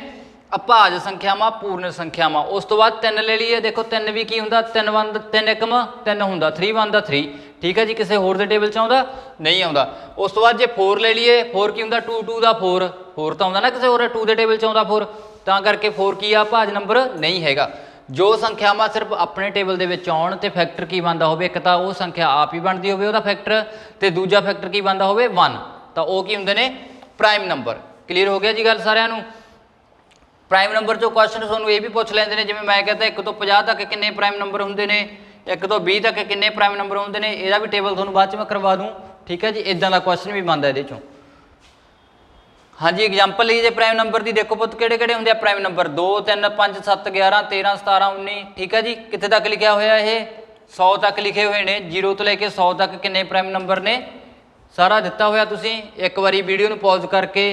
ਅਭਾਜ ਸੰਖਿਆਵਾਂ, ਪੂਰਨ ਸੰਖਿਆਵਾਂ। ਉਸ ਤੋਂ ਬਾਅਦ 3 ਲੈ ਲਈਏ, ਦੇਖੋ 3 ਵੀ ਕੀ ਹੁੰਦਾ, 3 ਏਕਮ 3 ਹੁੰਦਾ, 3 ਬਣਦਾ 3। ਠੀਕ ਹੈ ਜੀ, ਕਿਸੇ ਹੋਰ ਦੇ ਟੇਬਲ 'ਚ ਆਉਂਦਾ ਨਹੀਂ ਆਉਂਦਾ। ਉਸ ਤੋਂ ਬਾਅਦ ਜੇ 4 ਲੈ ਲਈਏ, 4 ਕੀ ਹੁੰਦਾ, 2 ਦਾ 4 ਤਾਂ ਆਉਂਦਾ ਨਾ ਕਿਸੇ ਹੋਰ 2 ਦੇ ਟੇਬਲ 'ਚ ਆਉਂਦਾ 4, ਤਾਂ ਕਰਕੇ 4 ਕੀ ਆ, ਅਭਾਜ ਨੰਬਰ ਨਹੀਂ ਹੈਗਾ। ਜੋ ਸੰਖਿਆਵਾਂ ਸਿਰਫ ਆਪਣੇ ਟੇਬਲ ਦੇ ਵਿੱਚ ਆਉਣ ਤੇ ਫੈਕਟਰ ਕੀ ਬਣਦਾ ਹੋਵੇ, ਇੱਕ ਤਾਂ ਉਹ ਸੰਖਿਆ ਆਪ ਹੀ ਬਣਦੀ ਹੋਵੇ ਉਹਦਾ ਫੈਕਟਰ, ਤੇ ਦੂਜਾ ਫੈਕਟਰ ਕੀ ਬਣਦਾ ਹੋਵੇ 1, ਤਾਂ ਉਹ ਕੀ ਹੁੰਦੇ ਨੇ, ਪ੍ਰਾਈਮ ਨੰਬਰ। ਕਲੀਅਰ ਹੋ ਗਿਆ ਜੀ ਗੱਲ ਸਾਰਿਆਂ ਨੂੰ। ਪ੍ਰਾਈਮ ਨੰਬਰ 'ਚੋਂ ਕੁਐਸਚਨ ਤੁਹਾਨੂੰ ਇਹ ਵੀ ਪੁੱਛ ਲੈਂਦੇ ਨੇ, ਜਿਵੇਂ ਮੈਂ ਕਹਿੰਦਾ 1 ਤੋਂ 50 ਤੱਕ ਕਿੰਨੇ ਪ੍ਰਾਈਮ ਨੰਬਰ ਹੁੰਦੇ ਨੇ, 1 ਤੋਂ 20 ਤੱਕ ਕਿੰਨੇ ਪ੍ਰਾਈਮ ਨੰਬਰ ਹੁੰਦੇ ਨੇ, ਇਹਦਾ ਵੀ ਟੇਬਲ ਤੁਹਾਨੂੰ ਬਾਅਦ 'ਚ ਮੈਂ ਕਰਵਾ ਦੂੰ। ਠੀਕ ਹੈ ਜੀ, ਇਦਾਂ ਦਾ ਕੁਐਸਚਨ ਵੀ ਬਣਦਾ ਇਹਦੇ 'ਚੋਂ। ਹਾਂਜੀ, ਐਗਜ਼ਾਮਪਲ ਲਈ ਜੇ ਪ੍ਰਾਈਮ ਨੰਬਰ ਦੀ ਦੇਖੋ ਪੁੱਤ ਕਿਹੜੇ ਕਿਹੜੇ ਹੁੰਦੇ ਆ ਪ੍ਰਾਈਮ ਨੰਬਰ, 2 3 5 7 11 13 17 19। ਠੀਕ ਹੈ ਜੀ, ਕਿੱਥੇ ਤੱਕ ਲਿਖਿਆ ਹੋਇਆ, ਇਹ 100 ਤੱਕ ਲਿਖੇ ਹੋਏ ਨੇ, 0 ਤੋਂ ਲੈ ਕੇ 100 ਤੱਕ ਕਿੰਨੇ ਪ੍ਰਾਈਮ ਨੰਬਰ ਨੇ, ਸਾਰਾ ਦਿੱਤਾ ਹੋਇਆ। ਤੁਸੀਂ ਇੱਕ ਵਾਰੀ ਵੀਡੀਓ ਨੂੰ ਪੌਜ਼ ਕਰਕੇ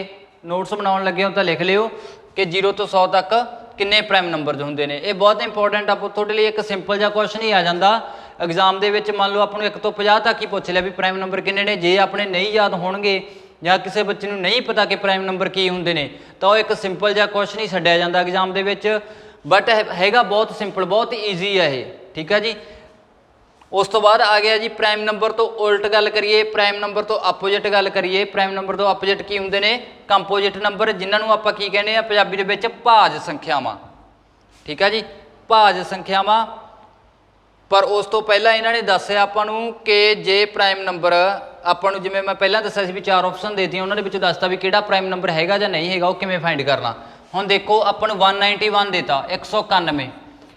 ਨੋਟਸ ਬਣਾਉਣ ਲੱਗੇ ਹੋ ਤਾਂ ਲਿਖ ਲਿਓ ਕਿ 0 ਤੋਂ 100 ਤੱਕ ਕਿੰਨੇ ਪ੍ਰਾਈਮ ਨੰਬਰਸ ਹੁੰਦੇ ਨੇ। ਇਹ ਬਹੁਤ ਇੰਪੋਰਟੈਂਟ ਆ ਤੁਹਾਡੇ ਲਈ। ਇੱਕ ਸਿੰਪਲ ਜਿਹਾ ਕੁਐਸਚਨ ਹੀ ਆ ਜਾਂਦਾ ਐਗਜ਼ਾਮ ਦੇ ਵਿੱਚ, ਮੰਨ ਲਓ ਆਪਾਂ ਨੂੰ 1 ਤੋਂ 50 ਤੱਕ ਹੀ ਪੁੱਛ ਲਿਆ ਵੀ ਪ੍ਰਾਈਮ ਨੰਬਰ ਕਿੰਨੇ ਨੇ। ਜੇ ਆਪਣੇ ਨਹੀਂ ਯਾਦ ਹੋਣਗੇ ਜਾਂ ਕਿਸੇ ਬੱਚੇ ਨੂੰ ਨਹੀਂ ਪਤਾ ਕਿ ਪ੍ਰਾਈਮ ਨੰਬਰ ਕੀ ਹੁੰਦੇ ਨੇ, ਤਾਂ ਉਹ ਇੱਕ ਸਿੰਪਲ ਜਿਹਾ ਕੁਐਸਚਨ ਹੀ ਛੱਡਿਆ ਜਾਂਦਾ ਐਗਜ਼ਾਮ ਦੇ ਵਿੱਚ। ਬਟ ਹੈਗਾ ਬਹੁਤ ਸਿੰਪਲ, ਬਹੁਤ ਈਜ਼ੀ ਹੈ ਇਹ। ਠੀਕ ਹੈ ਜੀ, ਉਸ ਤੋਂ ਬਾਅਦ ਆ ਗਿਆ ਜੀ ਪ੍ਰਾਈਮ ਨੰਬਰ ਤੋਂ ਉਲਟ ਗੱਲ ਕਰੀਏ, ਪ੍ਰਾਈਮ ਨੰਬਰ ਤੋਂ ਆਪੋਜਿਟ ਗੱਲ ਕਰੀਏ। ਪ੍ਰਾਈਮ ਨੰਬਰ ਤੋਂ ਆਪੋਜਿਟ ਕੀ ਹੁੰਦੇ ਨੇ, ਕੰਪੋਜਿਟ ਨੰਬਰ, ਜਿਨ੍ਹਾਂ ਨੂੰ ਆਪਾਂ ਕੀ ਕਹਿੰਦੇ ਆ ਪੰਜਾਬੀ ਦੇ ਵਿੱਚ ਭਾਜ ਸੰਖਿਆਵਾਂ। ਠੀਕ ਹੈ ਜੀ, ਭਾਜ ਸੰਖਿਆਵਾਂ। ਪਰ ਉਸ ਤੋਂ ਪਹਿਲਾਂ ਇਹਨਾਂ ਨੇ ਦੱਸਿਆ ਆਪਾਂ ਨੂੰ ਕਿ ਜੇ ਪ੍ਰਾਈਮ ਨੰਬਰ ਆਪਾਂ ਨੂੰ, ਜਿਵੇਂ ਮੈਂ ਪਹਿਲਾਂ ਦੱਸਿਆ ਸੀ ਵੀ 4 ਆਪਸ਼ਨ ਦੇਤੀਆਂ, ਉਹਨਾਂ ਦੇ ਵਿੱਚੋਂ ਦੱਸਤਾ ਵੀ ਕਿਹੜਾ ਪ੍ਰਾਈਮ ਨੰਬਰ ਹੈਗਾ ਜਾਂ ਨਹੀਂ ਹੈਗਾ, ਉਹ ਕਿਵੇਂ ਫਾਈਂਡ ਕਰਨਾ। ਹੁਣ ਦੇਖੋ ਆਪਾਂ ਨੂੰ 191 ਦੇਤਾ, 191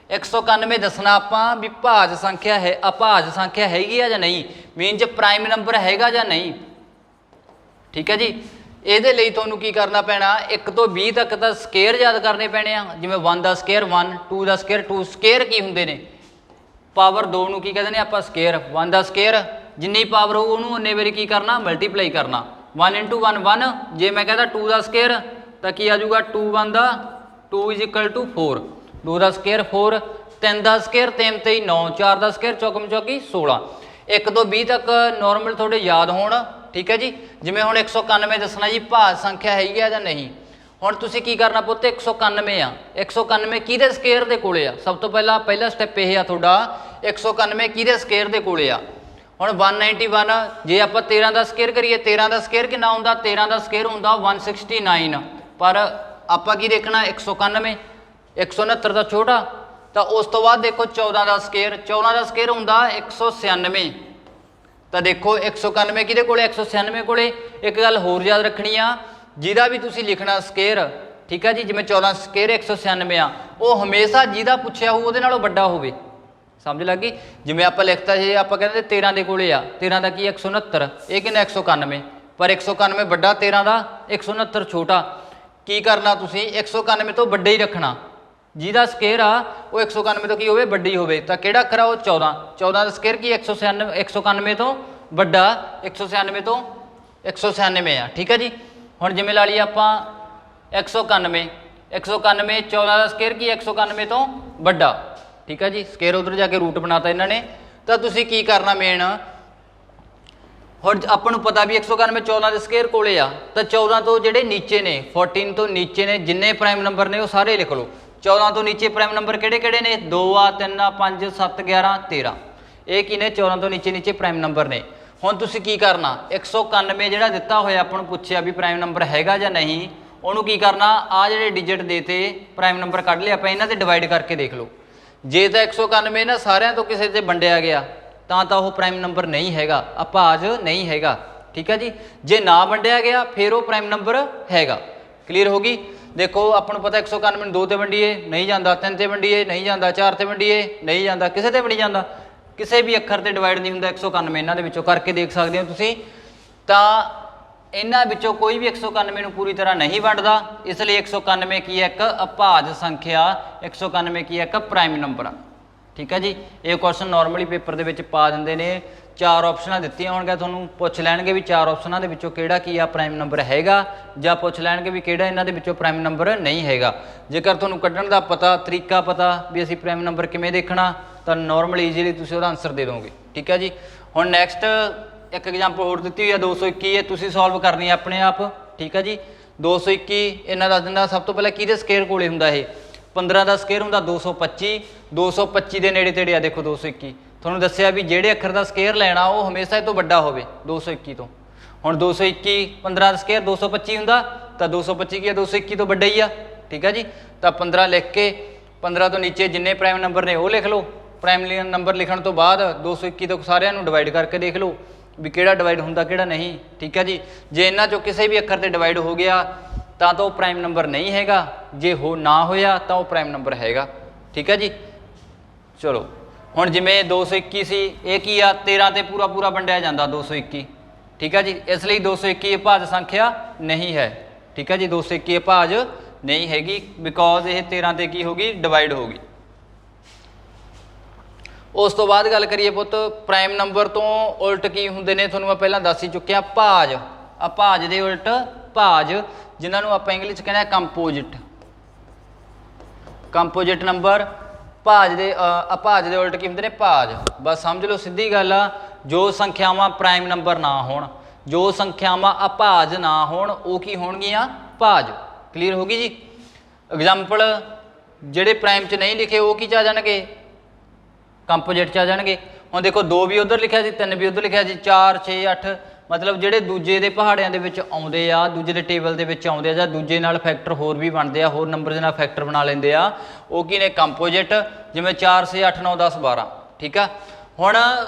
191 ਦੱਸਣਾ ਆਪਾਂ ਵੀ ਭਾਜ ਸੰਖਿਆ ਹੈ, ਅਭਾਜ ਸੰਖਿਆ ਹੈਗੀ ਆ ਜਾਂ ਨਹੀਂ, ਮੀਨਜ਼ ਪ੍ਰਾਈਮ ਨੰਬਰ ਹੈਗਾ ਜਾਂ ਨਹੀਂ। ਠੀਕ ਹੈ ਜੀ, ਇਹਦੇ ਲਈ ਤੁਹਾਨੂੰ ਕੀ ਕਰਨਾ ਪੈਣਾ, 1 ਤੋਂ 20 ਤੱਕ ਤਾਂ ਸਕੇਅਰ ਯਾਦ ਕਰਨੇ ਪੈਣੇ ਆ। ਜਿਵੇਂ 1 ਦਾ ਸਕੇਅਰ 1, 2 ਦਾ ਸਕੇਅਰ 2। ਸਕੇਅਰ ਕੀ ਹੁੰਦੇ ਨੇ, ਪਾਵਰ 2 ਨੂੰ ਕੀ ਕਹਿੰਦੇ ਨੇ ਆਪਾਂ, ਸਕੇਅਰ। 1 ਦਾ ਸਕੇਅਰ ਜਿੰਨੀ ਪਾਵਰ ਹੋਊ ਉਹਨੂੰ ਉਨੇ ਵਾਰੀ ਕੀ ਕਰਨਾ, ਮਲਟੀਪਲਾਈ ਕਰਨਾ। 1 × 1 1। ਜੇ ਮੈਂ ਕਹਿੰਦਾ 2 ਦਾ ਸਕੇਅਰ ਤਾਂ ਕੀ ਆ ਜਾਊਗਾ, 2 1 ਦਾ 2 = 4, 2 ਦਾ ਸਕੇਅਰ 4, 3 ਦਾ ਸਕੇਅਰ 3 ਤੇ 9, 4 ਦਾ ਸਕੇਅਰ ਚੌਕਮ ਚੌਕੀ 16। 1 ਤੋਂ 20 ਤੱਕ ਨੋਰਮਲ ਤੁਹਾਡੇ ਯਾਦ ਹੋਣ। ਠੀਕ ਹੈ ਜੀ, ਜਿਵੇਂ ਹੁਣ 191 ਦੱਸਣਾ ਜੀ ਭਾਜ ਸੰਖਿਆ ਹੈਗੀ ਆ ਜਾਂ ਨਹੀਂ। ਹੁਣ ਤੁਸੀਂ ਕੀ ਕਰਨਾ ਪੁੱਤ, 191 ਆ, 191 ਕਿਹਦੇ ਸਕੇਅਰ ਦੇ ਕੋਲੇ ਆ। ਸਭ ਤੋਂ ਪਹਿਲਾ ਸਟੈਪ ਇਹ ਆ ਤੁਹਾਡਾ, 191 ਕਿਹਦੇ ਸਕੇਅਰ ਦੇ ਕੋਲੇ ਆ। ਹੁਣ 191 ਜੇ ਆਪਾਂ 13 ਦਾ ਸਕੇਅਰ ਕਰੀਏ, 13 ਦਾ ਸਕੇਅਰ ਕਿੰਨਾ ਹੁੰਦਾ, 13 ਦਾ ਸਕੇਅਰ ਹੁੰਦਾ 169। ਪਰ ਆਪਾਂ ਕੀ ਦੇਖਣਾ, 191, 169 ਦਾ ਛੋਟਾ। ਤਾਂ ਉਸ ਤੋਂ ਬਾਅਦ ਦੇਖੋ 14 ਦਾ ਸਕੇਅਰ, 14 ਦਾ ਸਕੇਅਰ ਹੁੰਦਾ 196। ਤਾਂ ਦੇਖੋ 191 ਕਿਹਦੇ ਕੋਲੇ, 196 ਕੋਲੇ। ਇੱਕ ਗੱਲ ਹੋਰ ਯਾਦ ਰੱਖਣੀ ਆ, ਜਿਹਦਾ ਵੀ ਤੁਸੀਂ ਲਿਖਣਾ ਸਕੇਅਰ, ਠੀਕ ਹੈ ਜੀ, ਜਿਵੇਂ 14 ਸਕੇਅਰ 196 ਆ, ਉਹ ਹਮੇਸ਼ਾ ਜਿਹਦਾ ਪੁੱਛਿਆ ਹੋਊ ਉਹਦੇ ਨਾਲੋਂ ਵੱਡਾ ਹੋਵੇ। ਸਮਝ ਲੱਗ ਗਈ। ਜਿਵੇਂ ਆਪਾਂ ਲਿਖਤਾ ਜੇ ਆਪਾਂ ਕਹਿੰਦੇ 13 ਦੇ ਕੋਲੇ ਆ, 13 ਦਾ ਕੀ 169, ਇਹ ਕਿੰਨਾ 191, ਪਰ 191 ਵੱਡਾ 13 ਦਾ, 169 ਛੋਟਾ। ਕੀ ਕਰਨਾ ਤੁਸੀਂ, 191 ਤੋਂ ਵੱਡਾ ਹੀ ਰੱਖਣਾ। ਜਿਹਦਾ ਸਕੇਅਰ ਆ ਉਹ 191 ਤੋਂ ਕੀ ਹੋਵੇ, ਵੱਡੀ ਹੋਵੇ। ਤਾਂ ਕਿਹੜਾ ਅੱਖਰ ਆ ਉਹ 14, 14 ਦਾ ਸਕੇਅਰ ਕੀ 191 ਤੋਂ ਵੱਡਾ, 196 ਤੋਂ 196 ਆ। ਠੀਕ ਹੈ ਜੀ। ਹੁਣ ਜਿਵੇਂ ਲਾ ਲਈਏ ਆਪਾਂ 191, 191 14 ਦਾ ਸਕੇਅਰ ਕੀ 191 ਤੋਂ ਵੱਡਾ। ਠੀਕ ਹੈ ਜੀ, ਸਕੇਅਰ ਉਧਰ ਜਾ ਕੇ ਰੂਟ ਬਣਾਤਾ ਇਹਨਾਂ ਨੇ। ਤਾਂ ਤੁਸੀਂ ਕੀ ਕਰਨਾ ਮੇਨ, ਹੁਣ ਆਪਾਂ ਨੂੰ ਪਤਾ ਵੀ 191 14 ਦੇ ਸਕੇਅਰ ਕੋਲੇ ਆ, ਤਾਂ 14 ਤੋਂ ਜਿਹੜੇ ਨੀਚੇ ਨੇ, 14 ਤੋਂ ਨੀਚੇ ਨੇ ਜਿੰਨੇ ਪ੍ਰਾਈਮ ਨੰਬਰ ਨੇ ਉਹ ਸਾਰੇ ਲਿਖ ਲਓ। 14 ਤੋਂ ਨੀਚੇ ਪ੍ਰਾइम ਨੰਬਰ ਕਿਹੜੇ ਨੇ 2 ਆ 3 ਆ 5 7 11 13 ਇਹ ਕੀ ਨੇ 14 ਤੋਂ ਨੀਚੇ ਪ੍ਰਾइम ਨੰਬਰ ਨੇ। ਹੁਣ ਤੁਸੀਂ ਕੀ ਕਰਨਾ 191 ਜਿਹੜਾ ਦਿੱਤਾ ਹੋਇਆ ਆਪਾਂ ਨੂੰ ਪੁੱਛਿਆ ਵੀ ਪ੍ਰਾइम ਨੰਬਰ ਹੈਗਾ ਜਾਂ ਨਹੀਂ ਉਹਨੂੰ ਕੀ ਕਰਨਾ ਆ ਜਿਹੜੇ ਡਿਜਿਟ ਦੇਤੇ ਪ੍ਰਾइम ਨੰਬਰ ਕੱਢ ਲਿਆ ਆਪਾਂ ਇਹਨਾਂ ਤੇ ਡਿਵਾਈਡ ਕਰਕੇ ਦੇਖ ਲਓ। ਜੇ ਤਾਂ 191 ਨਾ ਸਾਰਿਆਂ ਤੋਂ ਕਿਸੇ ਤੇ ਵੰਡਿਆ ਗਿਆ ਤਾਂ ਉਹ ਪ੍ਰਾइम ਨੰਬਰ ਨਹੀਂ ਹੈਗਾ ਅਭਾਜ ਨਹੀਂ ਹੈਗਾ ਠੀਕ ਹੈ ਜੀ। ਜੇ ਨਾ ਵੰਡਿਆ ਗਿਆ ਫਿਰ ਉਹ ਪ੍ਰਾइम ਨੰਬਰ ਹੈਗਾ। ਕਲੀਅਰ ਹੋ ਗਈ। देखो अपन पता 191 में 2 ते वंडीए नहीं जाता 3 ते वंडीए नहीं जाता 4 ते वंडीए नहीं जाता किसी ते भी नहीं जाता किसी भी अखर ते डिवाइड नहीं होंदा 191 इन्हां दे विचों करके देख सकते हो तुसीं तां इन्हां विचों कोई भी 191 नूं पूरी तरह नहीं वंडदा इसलिए 191 की है एक अभाज संख्या 191 की है एक प्राइम नंबर ठीक है जी। ये क्वेश्चन नॉर्मली पेपर दे विच पा दिंदे ने 4 ऑप्शनां दित्तियां होणगीਆਂ ਤੁਹਾਨੂੰ ਪੁੱਛ ਲੈਣਗੇ ਵੀ 4 ਆਪਸ਼ਨਾਂ ਦੇ ਵਿੱਚੋਂ ਕਿਹੜਾ ਕੀ ਆ ਪ੍ਰਾइम ਨੰਬਰ ਹੈਗਾ ਜਾਂ ਪੁੱਛ ਲੈਣਗੇ ਵੀ ਕਿਹੜਾ ਇਹਨਾਂ ਦੇ ਵਿੱਚੋਂ ਪ੍ਰਾइम ਨੰਬਰ ਨਹੀਂ ਹੈਗਾ। ਜੇਕਰ ਤੁਹਾਨੂੰ ਕੱਢਣ ਦਾ ਪਤਾ ਤਰੀਕਾ ਪਤਾ ਵੀ ਅਸੀਂ ਪ੍ਰਾइम ਨੰਬਰ ਕਿਵੇਂ ਦੇਖਣਾ ਤਾਂ ਨਾਰਮਲੀ ਈਜ਼ੀਲੀ ਤੁਸੀਂ ਉਹਦਾ ਆਨਸਰ ਦੇ ਦੋਗੇ ਠੀਕ ਹੈ ਜੀ। ਹੁਣ ਨੈਕਸਟ ਇੱਕ ਐਗਜ਼ਾਮਪਲ ਹੋਰ ਦਿੱਤੀ ਹੋਈ ਆ 221 ਹੈ ਤੁਸੀਂ ਸੋਲਵ ਕਰਨੀ ਹੈ ਆਪਣੇ ਆਪ ਠੀਕ ਹੈ ਜੀ। 221 ਇਹਨਾਂ ਦਾ ਦਿੰਦਾ ਸਭ ਤੋਂ ਪਹਿਲਾਂ ਕਿਹਦੇ ਸਕੁਅਰ ਕੋਲੇ ਹੁੰਦਾ ਇਹ 15 ਦਾ ਸਕੁਅਰ ਹੁੰਦਾ 225 225 ਦੇ ਨੇੜੇ ਤੇੜੇ ਆ ਦੇਖੋ 221 ਤੁਹਾਨੂੰ ਦੱਸਿਆ ਵੀ ਜਿਹੜੇ ਅੱਖਰ ਦਾ ਸਕੁਅਰ ਲੈਣਾ ਉਹ ਹਮੇਸ਼ਾ ਇਹ ਤੋਂ ਵੱਡਾ ਹੋਵੇ 221 ਤੋਂ। ਹੁਣ 221 15 ਦਾ ਸਕੁਅਰ 225 ਹੁੰਦਾ ਤਾਂ 225 ਕੀ 221 ਤੋਂ ਵੱਡਾ ਹੀ ਆ ਠੀਕ ਹੈ ਜੀ। ਤਾਂ 15 ਲਿਖ ਕੇ 15 ਤੋਂ ਨੀਚੇ ਜਿੰਨੇ ਪ੍ਰਾइम ਨੰਬਰ ਨੇ ਉਹ ਲਿਖ ਲਓ। ਪ੍ਰਾइम ਨੰਬਰ ਲਿਖਣ ਤੋਂ ਬਾਅਦ 221 ਤੋਂ ਸਾਰਿਆਂ ਨੂੰ ਡਿਵਾਈਡ ਕਰਕੇ ਦੇਖ ਲਓ ਵੀ ਕਿਹੜਾ ਡਿਵਾਈਡ ਹੁੰਦਾ ਕਿਹੜਾ ਨਹੀਂ ਠੀਕ ਹੈ ਜੀ। ਜੇ ਇਹਨਾਂ ਚੋਂ ਕਿਸੇ ਵੀ ਅੱਖਰ ਤੇ ਡਿਵਾਈਡ ਹੋ ਗਿਆ ਤਾਂ ਉਹ ਪ੍ਰਾइम ਨੰਬਰ ਨਹੀਂ ਹੈਗਾ ਜੇ ਹੋ ਨਾ ਹੋਇਆ ਤਾਂ ਉਹ ਪ੍ਰਾइम ਨੰਬਰ ਹੈਗਾ ਠੀਕ ਹੈ ਜੀ। ਚਲੋ ਹੁਣ ਜਿਵੇਂ 221 ਸੀ ਇਹ ਕੀ ਆ 13 ਤੇ ਪੂਰਾ ਵੰਡਿਆ ਜਾਂਦਾ 221 ਠੀਕ ਹੈ ਜੀ। ਇਸ ਲਈ 221 ਅਭਾਜ ਸੰਖਿਆ ਨਹੀਂ ਹੈ ਠੀਕ ਹੈ ਜੀ। 221 ਅਭਾਜ ਨਹੀਂ ਹੈਗੀ ਬਿਕੋਜ਼ ਇਹ 13 ਤੇ ਕੀ ਹੋਗੀ ਡਿਵਾਈਡ ਹੋਗੀ। ਉਸ ਤੋਂ ਬਾਅਦ ਗੱਲ ਕਰੀਏ ਪੁੱਤ ਪ੍ਰਾइम ਨੰਬਰ ਤੋਂ ਉਲਟ ਕੀ ਹੁੰਦੇ ਨੇ ਤੁਹਾਨੂੰ ਮੈਂ ਪਹਿਲਾਂ ਦੱਸ ਹੀ ਚੁੱਕਿਆ ਭਾਜ। ਅਭਾਜ ਦੇ ਉਲਟ ਭਾਜ ਜਿਨ੍ਹਾਂ ਨੂੰ ਆਪਾਂ ਇੰਗਲਿਸ਼ 'ਚ ਕਹਿੰਦੇ ਆ ਕੰਪੋਜਿਟ ਨੰਬਰ। ਭਾਜ ਦੇ ਅਭਾਜ ਦੇ ਉਲਟ ਕੀ ਹੁੰਦੇ ਨੇ ਭਾਜ। ਬਸ ਸਮਝ ਲਓ ਸਿੱਧੀ ਗੱਲ ਆ ਜੋ ਸੰਖਿਆਵਾਂ ਪ੍ਰਾइम ਨੰਬਰ ਨਾ ਹੋਣ ਜੋ ਸੰਖਿਆਵਾਂ ਅਭਾਜ ਨਾ ਹੋਣ ਉਹ ਕੀ ਹੋਣਗੀਆਂ ਭਾਜ। ਕਲੀਅਰ ਹੋ ਗਈ ਜੀ। ਐਗਜ਼ਾਮਪਲ ਜਿਹੜੇ ਪ੍ਰਾइम 'ਚ ਨਹੀਂ ਲਿਖੇ ਉਹ ਕੀ 'ਚ ਆ ਜਾਣਗੇ ਕੰਪੋਜਿਟ 'ਚ ਆ ਜਾਣਗੇ। ਹੁਣ ਦੇਖੋ 2 ਵੀ ਉਧਰ ਲਿਖਿਆ ਸੀ 3 ਵੀ ਉਧਰ ਲਿਖਿਆ ਸੀ 4 6 8 ਮਤਲਬ ਜਿਹੜੇ ਦੂਜੇ ਦੇ ਪਹਾੜਿਆਂ ਦੇ ਵਿੱਚ ਆਉਂਦੇ ਆ ਦੂਜੇ ਦੇ ਟੇਬਲ ਦੇ ਵਿੱਚ ਆਉਂਦੇ ਆ ਜਾਂ ਦੂਜੇ ਨਾਲ ਫੈਕਟਰ ਹੋਰ ਵੀ ਬਣਦੇ ਆ ਹੋਰ ਨੰਬਰ ਦੇ ਨਾਲ ਫੈਕਟਰ ਬਣਾ ਲੈਂਦੇ ਆ ਉਹ ਕੀ ਨੇ ਕੰਪੋਜਿਟ ਜਿਵੇਂ 4 6 8 9 10 12 ਠੀਕ ਆ। ਹੁਣ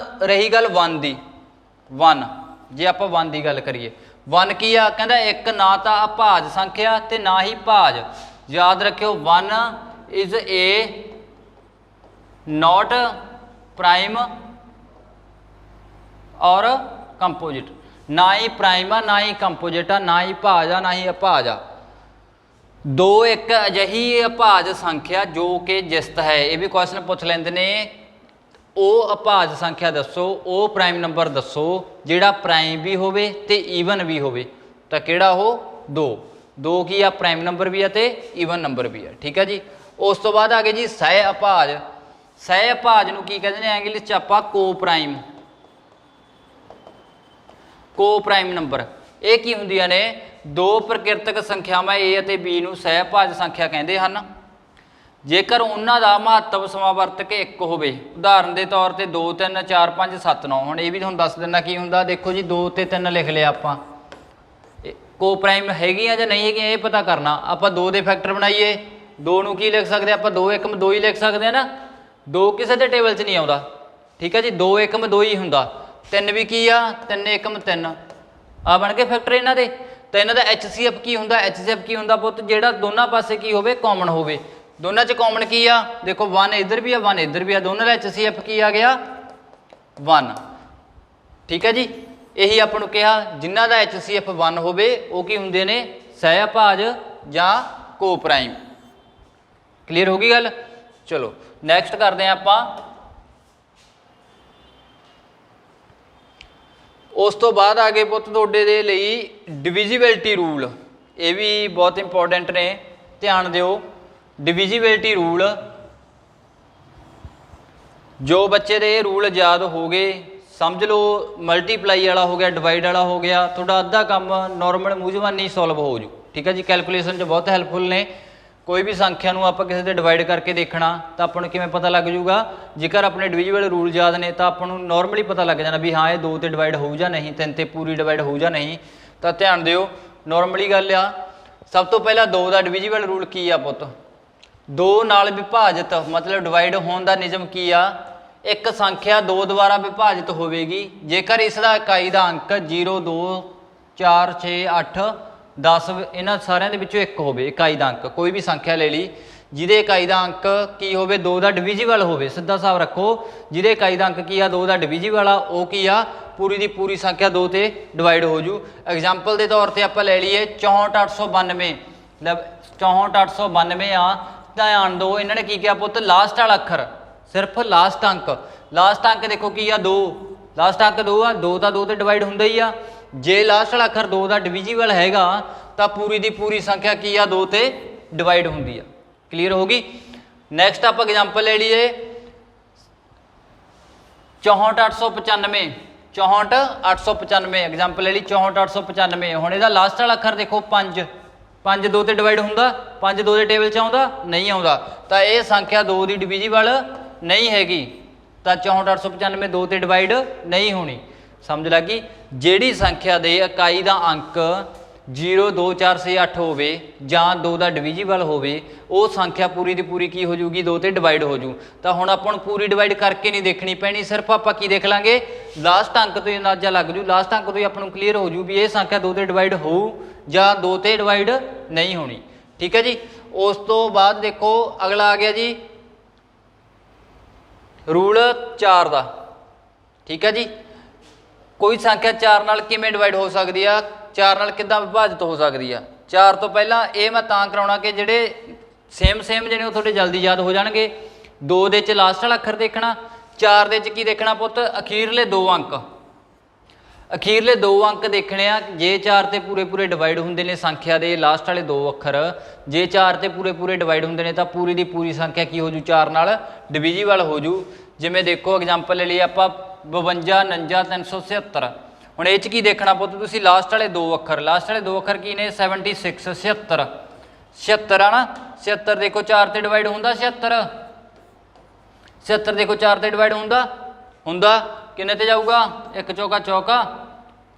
ਰਹੀ ਗੱਲ 1 ਦੀ 1 ਜੇ ਆਪਾਂ 1 ਦੀ ਗੱਲ ਕਰੀਏ 1 ਕੀ ਆ ਕਹਿੰਦਾ ਇੱਕ ਨਾ ਤਾਂ ਅਭਾਜ ਸੰਖਿਆ ਤੇ ਨਾ ਹੀ ਭਾਜ। ਯਾਦ ਰੱਖਿਓ 1 ਇਜ਼ ਏ नॉट प्राइम और कंपोजिट ना ही प्राइम आ ना ही कंपोजिट आ ना ही भाज आ ना ही अभाज आ। दो एक अजिही अभाज संख्या जो कि जिसत है ये भी क्वेश्चन पूछ लेंदे ने ਉਹ ਅਭਾਜ ਸੰਖਿਆ ਦੱਸੋ ਉਹ ਪ੍ਰਾइम ਨੰਬਰ ਦੱਸੋ ਜਿਹੜਾ ਪ੍ਰਾइम ਵੀ ਹੋਵੇ ਤੇ ਈਵਨ ਵੀ ਹੋਵੇ ਤਾਂ ਕਿਹੜਾ ਉਹ 2 ਕੀ ਆ ਪ੍ਰਾइम ਨੰਬਰ ਵੀ ਆ ਤੇ ਈਵਨ ਨੰਬਰ ਵੀ ਆ ਠੀਕ ਹੈ ਜੀ। ਉਸ ਤੋਂ ਬਾਅਦ ਆ ਗਏ ਜੀ ਸਹਿ ਅਭਾਜ। ਸਹਿ ਅਭਾਜ ਨੂੰ ਕੀ ਕਹਿੰਦੇ ਨੇ ਇੰਗਲਿਸ਼ 'ਚ ਆਪਾਂ ਕੋਪ੍ਰਾइम ਨੰਬਰ। ਇਹ ਕੀ ਹੁੰਦੀਆਂ ਨੇ ਦੋ ਪ੍ਰਕਿਰਤਕ ਸੰਖਿਆਵਾਂ a ਅਤੇ b ਨੂੰ ਸਹਿ ਅਭਾਜ ਸੰਖਿਆ ਕਹਿੰਦੇ ਹਨ ਜੇਕਰ ਉਹਨਾਂ ਦਾ ਮਹੱਤਵ ਸਮਾਵਰਤਕ ਇੱਕ ਹੋਵੇ। ਉਦਾਹਰਨ ਦੇ ਤੌਰ ਤੇ 2 3 4 5 7 9। ਹੁਣ ਇਹ ਵੀ ਤੁਹਾਨੂੰ ਦੱਸ ਦਿੰਦਾ ਕੀ ਹੁੰਦਾ ਦੇਖੋ ਜੀ 2 ਤੇ 3 ਲਿਖ ਲਿਆ ਆਪਾਂ ਕੋਪ੍ਰਾइम ਹੈਗੀਆਂ ਜਾਂ ਨਹੀਂ ਹੈਗੀਆਂ ਇਹ ਪਤਾ ਕਰਨਾ। ਆਪਾਂ 2 ਦੇ ਫੈਕਟਰ ਬਣਾਈਏ 2 ਨੂੰ ਕੀ ਲਿਖ ਸਕਦੇ ਆਪਾਂ 2 1 2 ਹੀ ਲਿਖ ਸਕਦੇ ਆ ਨਾ। 2 ਕਿਸੇ ਦੇ ਟੇਬਲ 'ਚ ਨਹੀਂ ਆਉਂਦਾ ਠੀਕ ਹੈ ਜੀ 2 1 2 ਹੀ ਹੁੰਦਾ। 3 ਵੀ ਕੀ ਆ 3 1 3 ਆ ਬਣ ਕੇ ਫੈਕਟਰ ਇਹਨਾਂ ਦੇ। ਤਾਂ ਇਹਨਾਂ ਦਾ HCF ਕੀ ਹੁੰਦਾ HCF ਕੀ ਹੁੰਦਾ ਪੁੱਤ ਜਿਹੜਾ ਦੋਨਾਂ ਪਾਸੇ ਕੀ ਹੋਵੇ ਕਾਮਨ ਹੋਵੇ। ਦੋਨਾਂ 'ਚ ਕਾਮਨ ਕੀ ਆ ਦੇਖੋ 1 ਇੱਧਰ ਵੀ ਆ 1 ਇੱਧਰ ਵੀ ਆ ਦੋਨਾਂ ਦਾ HCF ਕੀ ਆ ਗਿਆ 1 ਠੀਕ ਹੈ ਜੀ। ਇਹੀ ਆਪਾਂ ਨੂੰ ਕਿਹਾ ਜਿਨ੍ਹਾਂ ਦਾ HCF 1 ਹੋਵੇ ਉਹ ਕੀ ਹੁੰਦੇ ਨੇ ਸਹਿ ਅਭਾਜ ਜਾਂ ਕੋਪ੍ਰਾइम। ਕਲੀਅਰ ਹੋ ਗਈ ਗੱਲ। ਚਲੋ ਨੈਕਸਟ ਕਰਦੇ ਹਾਂ ਆਪਾਂ। ਉਸ ਤੋਂ ਬਾਅਦ ਆ ਗਏ ਪੁੱਤ ਤੁਹਾਡੇ ਦੇ ਲਈ ਡਿਵੀਜ਼ੀਬਿਲਟੀ ਰੂਲ। ਇਹ ਵੀ ਬਹੁਤ ਇੰਪੋਰਟੈਂਟ ਨੇ ਧਿਆਨ ਦਿਓ। ਡਿਵੀਜ਼ੀਬਿਲਟੀ ਰੂਲ ਜੋ ਬੱਚੇ ਦੇ ਇਹ ਰੂਲ ਯਾਦ ਹੋ ਗਏ ਸਮਝ ਲਓ ਮਲਟੀਪਲਾਈ ਵਾਲਾ ਹੋ ਗਿਆ ਡਿਵਾਈਡ ਵਾਲਾ ਹੋ ਗਿਆ ਤੁਹਾਡਾ ਅੱਧਾ ਕੰਮ ਨੋਰਮਲ ਮੂੰਹ ਜ਼ਬਾਨੀ ਸੋਲਵ ਹੋ ਜੂ ਠੀਕ ਹੈ ਜੀ। ਕੈਲਕੂਲੇਸ਼ਨ 'ਚ ਬਹੁਤ ਹੈਲਪਫੁਲ ਨੇ कोई भी संख्या ਨੂੰ ਆਪਾਂ ਕਿਸੇ ਤੇ ਡਿਵਾਈਡ ਕਰਕੇ ਦੇਖਣਾ ਤਾਂ ਆਪਾਂ ਨੂੰ ਕਿਵੇਂ ਪਤਾ ਲੱਗ ਜੂਗਾ ਜੇਕਰ ਆਪਣੇ ਡਿਵੀਜ਼ੀਬਲ ਰੂਲ ਯਾਦ ਨੇ ਤਾਂ ਆਪਾਂ ਨੂੰ ਨਾਰਮਲੀ ਪਤਾ ਲੱਗ ਜਾਣਾ ਵੀ ਹਾਂ ਇਹ 2 ਤੇ ਡਿਵਾਈਡ ਹੋਊ ਜਾਂ ਨਹੀਂ 3 ਤੇ ਪੂਰੀ ਡਿਵਾਈਡ ਹੋਊ ਜਾਂ ਨਹੀਂ ਤਾਂ ਧਿਆਨ ਦਿਓ ਨਾਰਮਲੀ ਗੱਲ ਆ ਸਭ ਤੋਂ ਪਹਿਲਾਂ 2 ਦਾ ਡਿਵੀਜ਼ੀਬਲ ਰੂਲ ਕੀ ਆ ਪੁੱਤ 2 ਨਾਲ ਵਿਭਾਜਿਤ ਮਤਲਬ ਡਿਵਾਈਡ ਹੋਣ ਦਾ ਨਿਯਮ ਕੀ ਆ ਇੱਕ ਸੰਖਿਆ 2 ਦੁਆਰਾ ਵਿਭਾਜਿਤ ਹੋਵੇਗੀ ਜੇਕਰ ਇਸ ਦਾ ਇਕਾਈ ਦਾ ਅੰਕ 0 2 4 6 8 10 ਇਹਨਾਂ ਸਾਰਿਆਂ ਦੇ ਵਿੱਚੋਂ ਇੱਕ ਹੋਵੇ ਇਕਾਈ ਦਾ ਅੰਕ ਕੋਈ ਵੀ ਸੰਖਿਆ ਲੈ ਲਈ ਜਿਹਦੇ ਇਕਾਈ ਦਾ ਅੰਕ ਕੀ ਹੋਵੇ 2 ਦਾ ਡਿਵੀਜ਼ੀਬਲ ਹੋਵੇ ਸਿੱਧਾ ਹਿਸਾਬ ਰੱਖੋ ਜਿਹਦੇ ਇਕਾਈ ਦਾ ਅੰਕ ਕੀ ਆ 2 ਦਾ ਡਿਵੀਜ਼ੀਬਲ ਆ ਉਹ ਕੀ ਆ ਪੂਰੀ ਦੀ ਪੂਰੀ ਸੰਖਿਆ 2 ਤੇ ਡਿਵਾਈਡ ਹੋ ਜੂ ਐਗਜ਼ਾਮਪਲ ਦੇ ਤੌਰ ਤੇ ਆਪਾਂ ਲੈ ਲਈਏ 64892 ਮਤਲਬ 64892 ਆ ਧਿਆਨ ਦਿਓ ਇਹਨਾਂ ਨੇ ਕੀ ਕਿਹਾ ਪੁੱਤ ਲਾਸਟ ਵਾਲਾ ਅੱਖਰ ਸਿਰਫ ਲਾਸਟ ਅੰਕ ਦੇਖੋ ਕੀ ਆ 2 ਲਾਸਟ ਅੰਕ 2 ਆ 2 ਤਾਂ 2 ਤੇ ਡਿਵਾਈਡ ਹੁੰਦਾ ਹੀ ਆ ਜੇ ਲਾਸਟ ਵਾਲਾ ਅੱਖਰ 2 ਦਾ ਡਿਵੀਜ਼ੀਬਲ ਹੈਗਾ ਤਾਂ ਪੂਰੀ ਦੀ ਪੂਰੀ ਸੰਖਿਆ ਕੀ ਆ 2 ਤੇ ਡਿਵਾਈਡ ਹੁੰਦੀ ਆ ਕਲੀਅਰ ਹੋ ਗਈ ਨੈਕਸਟ ਆਪਾਂ ਐਗਜ਼ਾਮਪਲ ਲੈ ਲਈਏ 64895 64895 ਐਗਜ਼ਾਮਪਲ ਲੈ ਲਈ 64895 ਹੁਣ ਇਹਦਾ ਲਾਸਟ ਵਾਲਾ ਅੱਖਰ ਦੇਖੋ 5 5 2 ਤੇ ਡਿਵਾਈਡ ਹੁੰਦਾ 5 2 ਦੇ ਟੇਬਲ 'ਚ ਆਉਂਦਾ ਨਹੀਂ ਆਉਂਦਾ ਤਾਂ ਇਹ ਸੰਖਿਆ 2 ਦੀ ਡਿਵੀਜ਼ੀਬਲ ਨਹੀਂ ਹੈਗੀ ਤਾਂ 64895 2 ਤੇ ਡਿਵਾਈਡ ਨਹੀਂ ਹੋਣੀ ਸਮਝ ਲੱਗੀ ਜਿਹੜੀ ਸੰਖਿਆ ਦੇ ਇਕਾਈ ਦਾ ਅੰਕ 0 2 4 6 8 ਹੋਵੇ ਜਾਂ 2 ਦਾ ਡਿਵੀਜ਼ੀਬਲ ਹੋਵੇ ਉਹ ਸੰਖਿਆ ਪੂਰੀ ਦੀ ਪੂਰੀ ਕੀ ਹੋ ਜੂਗੀ 2 ਤੇ ਡਿਵਾਈਡ ਹੋ ਜੂ ਤਾਂ ਹੁਣ ਆਪਾਂ ਨੂੰ ਪੂਰੀ ਡਿਵਾਈਡ ਕਰਕੇ ਨਹੀਂ ਦੇਖਣੀ ਪੈਣੀ ਸਿਰਫ ਆਪਾਂ ਕੀ ਦੇਖ ਲਾਂਗੇ ਲਾਸਟ ਅੰਕ ਤੋਂ ਹੀ ਅੰਦਾਜ਼ਾ ਲੱਗ ਜੂ ਲਾਸਟ ਅੰਕ ਤੋਂ ਹੀ ਆਪਾਂ ਨੂੰ ਕਲੀਅਰ ਹੋ ਜੂ ਵੀ ਇਹ ਸੰਖਿਆ 2 ਤੇ ਡਿਵਾਈਡ ਹੋਊ ਜਾਂ 2 ਤੇ ਡਿਵਾਈਡ ਨਹੀਂ ਹੋਣੀ ਠੀਕ ਹੈ ਜੀ ਉਸ ਤੋਂ ਬਾਅਦ ਦੇਖੋ ਅਗਲਾ ਆ ਗਿਆ ਜੀ ਰੂਲ 4 ਦਾ ਠੀਕ ਹੈ ਜੀ ਕੋਈ ਸੰਖਿਆ 4 ਨਾਲ ਕਿਵੇਂ ਡਿਵਾਈਡ ਹੋ ਸਕਦੀ ਆ 4 ਨਾਲ ਕਿੱਦਾਂ ਵਿਭਾਜਿਤ ਹੋ ਸਕਦੀ ਆ 4 ਤੋਂ ਪਹਿਲਾਂ ਇਹ ਮੈਂ ਤਾਂ ਕਰਾਉਣਾ ਕਿ ਜਿਹੜੇ ਸੇਮ ਜਿਹੜੇ ਉਹ ਤੁਹਾਡੇ ਜਲਦੀ ਯਾਦ ਹੋ ਜਾਣਗੇ 2 ਦੇ ਚ ਲਾਸਟ ਵਾਲਾ ਅੱਖਰ ਦੇਖਣਾ 4 ਦੇ ਚ ਕੀ ਦੇਖਣਾ ਪੁੱਤ ਅਖੀਰਲੇ 2 ਅੰਕ ਦੇਖਣੇ ਆ ਜੇ 4 ਤੇ ਪੂਰੇ ਡਿਵਾਈਡ ਹੁੰਦੇ ਨੇ ਸੰਖਿਆ ਦੇ ਲਾਸਟ ਵਾਲੇ 2 ਅੱਖਰ ਜੇ 4 ਤੇ ਪੂਰੇ ਡਿਵਾਈਡ ਹੁੰਦੇ ਨੇ ਤਾਂ ਪੂਰੀ ਦੀ ਪੂਰੀ ਸੰਖਿਆ ਕੀ ਹੋ ਜੂ 4 ਨਾਲ ਡਿਵੀਜ਼ੀਬਲ ਹੋ ਜੂ ਜਿਵੇਂ ਦੇਖੋ ਐਗਜ਼ਾਮਪਲ ਲੈ ਲਈ ਆਪਾਂ 52 49 377 ਹੁਣ ਇਹ 'ਚ ਕੀ ਦੇਖਣਾ ਪੁੱਤ ਤੁਸੀਂ ਲਾਸਟ ਵਾਲੇ 2 ਅੱਖਰ ਕੀ ਨੇ 76 76 ਆ ਨਾ 76 ਦੇਖੋ 4 ਤੇ ਡਿਵਾਈਡ ਹੁੰਦਾ 76 ਦੇਖੋ 4 ਤੇ ਡਿਵਾਈਡ ਹੁੰਦਾ ਕਿੰਨੇ ਤੇ ਜਾਊਗਾ 1 ਚੌਕਾ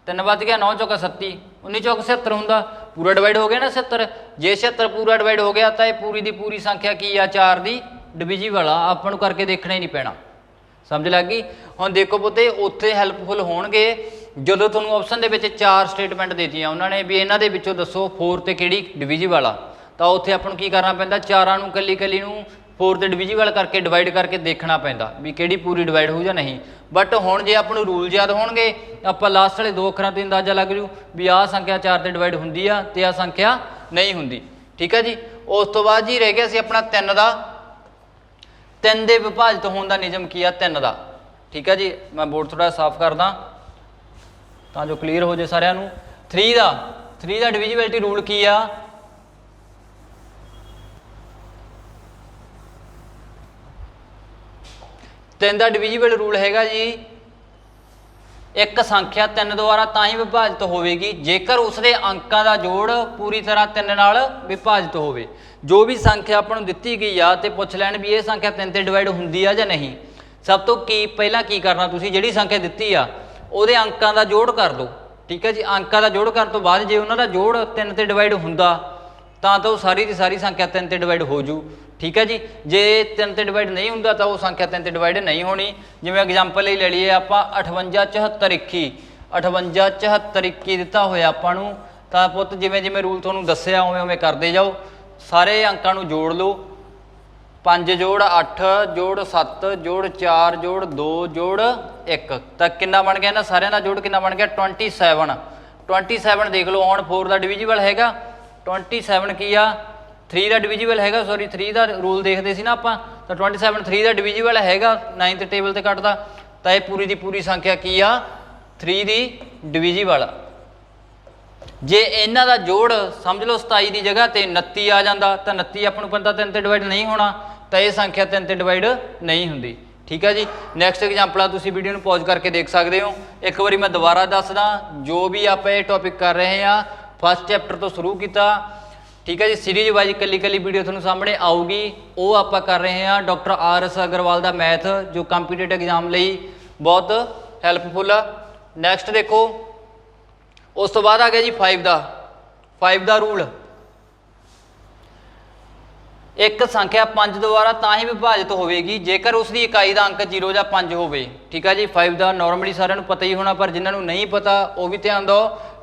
3 ਵੱਜ ਗਿਆ 9 ਚੌਕਾ 37 19 ਚੌਕ 76 ਹੁੰਦਾ ਪੂਰਾ ਡਿਵਾਈਡ ਹੋ ਗਿਆ ਨਾ 76 ਜੇ 76 ਪੂਰਾ ਡਿਵਾਈਡ ਹੋ ਗਿਆ ਤਾਂ ਇਹ ਪੂਰੀ ਦੀ ਪੂਰੀ ਸੰਖਿਆ ਕੀ ਆ 4 ਦੀ ਡਿਵੀਜ਼ੀਬਲ ਆ ਆਪਾਂ ਨੂੰ ਕਰਕੇ ਦੇਖਣਾ ਹੀ ਨਹੀਂ ਪੈਣਾ ਸਮਝ ਲੱਗ ਗਈ ਹੁਣ ਦੇਖੋ ਪੁੱਤੇ ਉੱਥੇ ਹੈਲਪਫੁਲ ਹੋਣਗੇ ਜਦੋਂ ਤੁਹਾਨੂੰ ਆਪਸ਼ਨ ਦੇ ਵਿੱਚ 4 ਸਟੇਟਮੈਂਟ ਦੇਤੀਆਂ ਉਹਨਾਂ ਨੇ ਵੀ ਇਹਨਾਂ ਦੇ ਵਿੱਚੋਂ ਦੱਸੋ 4 ਤੇ ਕਿਹੜੀ ਡਿਵੀਜ਼ੀਬਲ ਆ ਤਾਂ ਉੱਥੇ ਆਪਾਂ ਨੂੰ ਕੀ ਕਰਨਾ ਪੈਂਦਾ ਚਾਰਾਂ ਨੂੰ ਕੱਲੀ ਨੂੰ 4 ਤੇ ਡਿਵੀਜ਼ੀਬਲ ਕਰਕੇ ਡਿਵਾਈਡ ਕਰਕੇ ਦੇਖਣਾ ਪੈਂਦਾ ਵੀ ਕਿਹੜੀ ਪੂਰੀ ਡਿਵਾਈਡ ਹੋਊ ਜਾਂ ਨਹੀਂ ਬਟ ਹੁਣ ਜੇ ਆਪਾਂ ਨੂੰ ਰੂਲ ਯਾਦ ਹੋਣਗੇ ਆਪਾਂ ਲਾਸਟ ਵਾਲੇ 2 ਅੱਖਰਾਂ ਤੋਂ ਅੰਦਾਜ਼ਾ ਲੱਗ ਜੂ ਵੀ ਆਹ ਸੰਖਿਆ 4 ਤੇ ਡਿਵਾਈਡ ਹੁੰਦੀ ਆ ਤੇ ਆਹ ਸੰਖਿਆ ਨਹੀਂ ਹੁੰਦੀ ਠੀਕ ਹੈ ਜੀ ਉਸ ਤੋਂ ਬਾਅਦ ਜੀ ਰਹਿ ਗਿਆ ਸੀ ਆਪਣਾ 3 ਦਾ 3 ਦੇ ਵਿਭਾਜਿਤ ਹੋਣ ਦਾ ਨਿਯਮ ਕੀ ਆ 3 ਦਾ ਠੀਕ ਹੈ ਜੀ ਮੈਂ ਬੋਰਡ ਥੋੜਾ ਸਾਫ਼ ਕਰਦਾ ਤਾਂ ਜੋ ਕਲੀਅਰ ਹੋ ਜੇ ਸਾਰਿਆਂ ਨੂੰ 3 ਦਾ ਡਿਵੀਜ਼ੀਬਿਲਟੀ ਰੂਲ ਕੀ ਆ 3 ਦਾ ਡਿਵੀਜ਼ੀਬਲ ਰੂਲ ਹੈਗਾ ਜੀ ਇੱਕ ਸੰਖਿਆ 3 ਦੁਆਰਾ ਤਾਂ ਹੀ ਵਿਭਾਜਿਤ ਹੋਵੇਗੀ ਜੇਕਰ ਉਸਦੇ ਅੰਕਾਂ ਦਾ ਜੋੜ ਪੂਰੀ ਤਰ੍ਹਾਂ 3 ਨਾਲ ਵਿਭਾਜਿਤ ਹੋਵੇ ਜੋ ਵੀ ਸੰਖਿਆ ਆਪਾਂ ਨੂੰ ਦਿੱਤੀ ਗਈ ਆ ਤੇ ਪੁੱਛ ਲੈਣ ਵੀ ਇਹ ਸੰਖਿਆ 3 ਤੇ ਡਿਵਾਈਡ ਹੁੰਦੀ ਆ ਜਾਂ ਨਹੀਂ ਸਭ ਤੋਂ ਪਹਿਲਾਂ ਕੀ ਕਰਨਾ ਤੁਸੀਂ ਜਿਹੜੀ ਸੰਖਿਆ ਦਿੱਤੀ ਆ ਉਹਦੇ ਅੰਕਾਂ ਦਾ ਜੋੜ ਕਰ ਦਿਓ ਠੀਕ ਹੈ ਜੀ ਅੰਕਾਂ ਦਾ ਜੋੜ ਕਰਨ ਤੋਂ ਬਾਅਦ ਜੇ ਉਹਨਾਂ ਦਾ ਜੋੜ 3 ਤੇ ਡਿਵਾਈਡ ਹੁੰਦਾ ਤਾਂ ਉਹ ਸਾਰੀ ਦੀ ਸਾਰੀ ਸੰਖਿਆ 3 ਤੇ ਡਿਵਾਈਡ ਹੋ ਜੂ ਠੀਕ ਹੈ ਜੀ ਜੇ 3 ਤੇ ਡਿਵਾਈਡ ਨਹੀਂ ਹੁੰਦਾ ਤਾਂ ਉਹ ਸੰਖਿਆ 3 ਤੇ ਡਿਵਾਈਡ ਨਹੀਂ ਹੋਣੀ ਜਿਵੇਂ ਐਗਜ਼ਾਮਪਲ ਲਈ ਲੈ ਲਈਏ ਆਪਾਂ 58 74 21 58 74 21 ਦਿੱਤਾ ਹੋਇਆ ਆਪਾਂ ਨੂੰ ਤਾਂ ਪੁੱਤ ਜਿਵੇਂ ਰੂਲ ਤੁਹਾਨੂੰ ਦੱਸਿਆ ਉਵੇਂ ਕਰਦੇ ਜਾਓ ਸਾਰੇ ਅੰਕਾਂ ਨੂੰ ਜੋੜ ਲਓ 5 ਜੋੜ 8 ਜੋੜ 7 ਜੋੜ 4 ਜੋੜ 2 ਜੋੜ 1 ਤਾਂ ਕਿੰਨਾ ਬਣ ਗਿਆ ਇਹਨਾਂ ਸਾਰਿਆਂ ਦਾ ਜੋੜ ਕਿੰਨਾ ਬਣ ਗਿਆ 27 ਦੇਖ ਲਓ ਹੁਣ 4 ਦਾ ਡਿਵੀਜ਼ੀਬਲ ਹੈਗਾ 27 ਕੀ ਆ 3 ਦਾ ਡਿਵੀਜ਼ੀਬਲ ਹੈਗਾ ਸੌਰੀ 3 ਦਾ ਰੂਲ ਦੇਖਦੇ ਸੀ ਨਾ ਆਪਾਂ ਤਾਂ 27 3 ਦਾ ਡਿਵੀਜ਼ੀਬਲ ਹੈਗਾ 9th ਟੇਬਲ ਤੇ ਕੱਟਦਾ ਤਾਂ ਇਹ ਪੂਰੀ ਦੀ ਪੂਰੀ ਸੰਖਿਆ ਕੀ ਆ 3 ਦੀ ਡਿਵੀਜ਼ੀਬਲ ਜੇ ਇਹਨਾਂ ਦਾ ਜੋੜ ਸਮਝ ਲਓ 27 ਦੀ ਜਗ੍ਹਾ ਤੇ 29 ਆ ਜਾਂਦਾ ਤਾਂ 29 ਆਪਾਂ ਨੂੰ ਪਤਾ 3 ਤੇ ਡਿਵਾਈਡ ਨਹੀਂ ਹੋਣਾ ਤਾਂ ਇਹ ਸੰਖਿਆ 3 ਤੇ ਡਿਵਾਈਡ ਨਹੀਂ ਹੁੰਦੀ ਠੀਕ ਹੈ ਜੀ ਨੈਕਸਟ ਐਗਜ਼ਾਮਪਲ ਆ ਤੁਸੀਂ ਵੀਡੀਓ ਨੂੰ ਪੌਜ਼ ਕਰਕੇ ਦੇਖ ਸਕਦੇ ਹੋ ਇੱਕ ਵਾਰੀ ਮੈਂ ਦੁਬਾਰਾ ਦੱਸਦਾ ਜੋ ਵੀ ਆਪਾਂ ਇਹ ਟੌਪਿਕ ਕਰ ਰਹੇ ਹਾਂ ਫਸਟ ਚੈਪਟਰ ਤੋਂ ਸ਼ੁਰੂ ਕੀਤਾ ठीक है जी। सीरीज वाइज कली कली वीडियो थोड़ा सामने आऊगी, वो आप कर रहे हैं डॉक्टर RS अग्रवाल का मैथ जो कंपीटेटिव एग्जाम ਲਈ बहुत हैल्पफुल आ। नैक्सट देखो उस तो बाद आ गया जी 5 का रूल। एक संख्या 5 द्वारा ਤਾਂ ही विभाजित होगी जेकर उसकी इकाई का अंक 0 ਜਾਂ 5 हो। ठीक है जी। 5 का नॉर्मली साਰਿਆਂ ਨੂੰ पता ही होना, पर जिन्होंने नहीं पता वो भी ध्यान दो।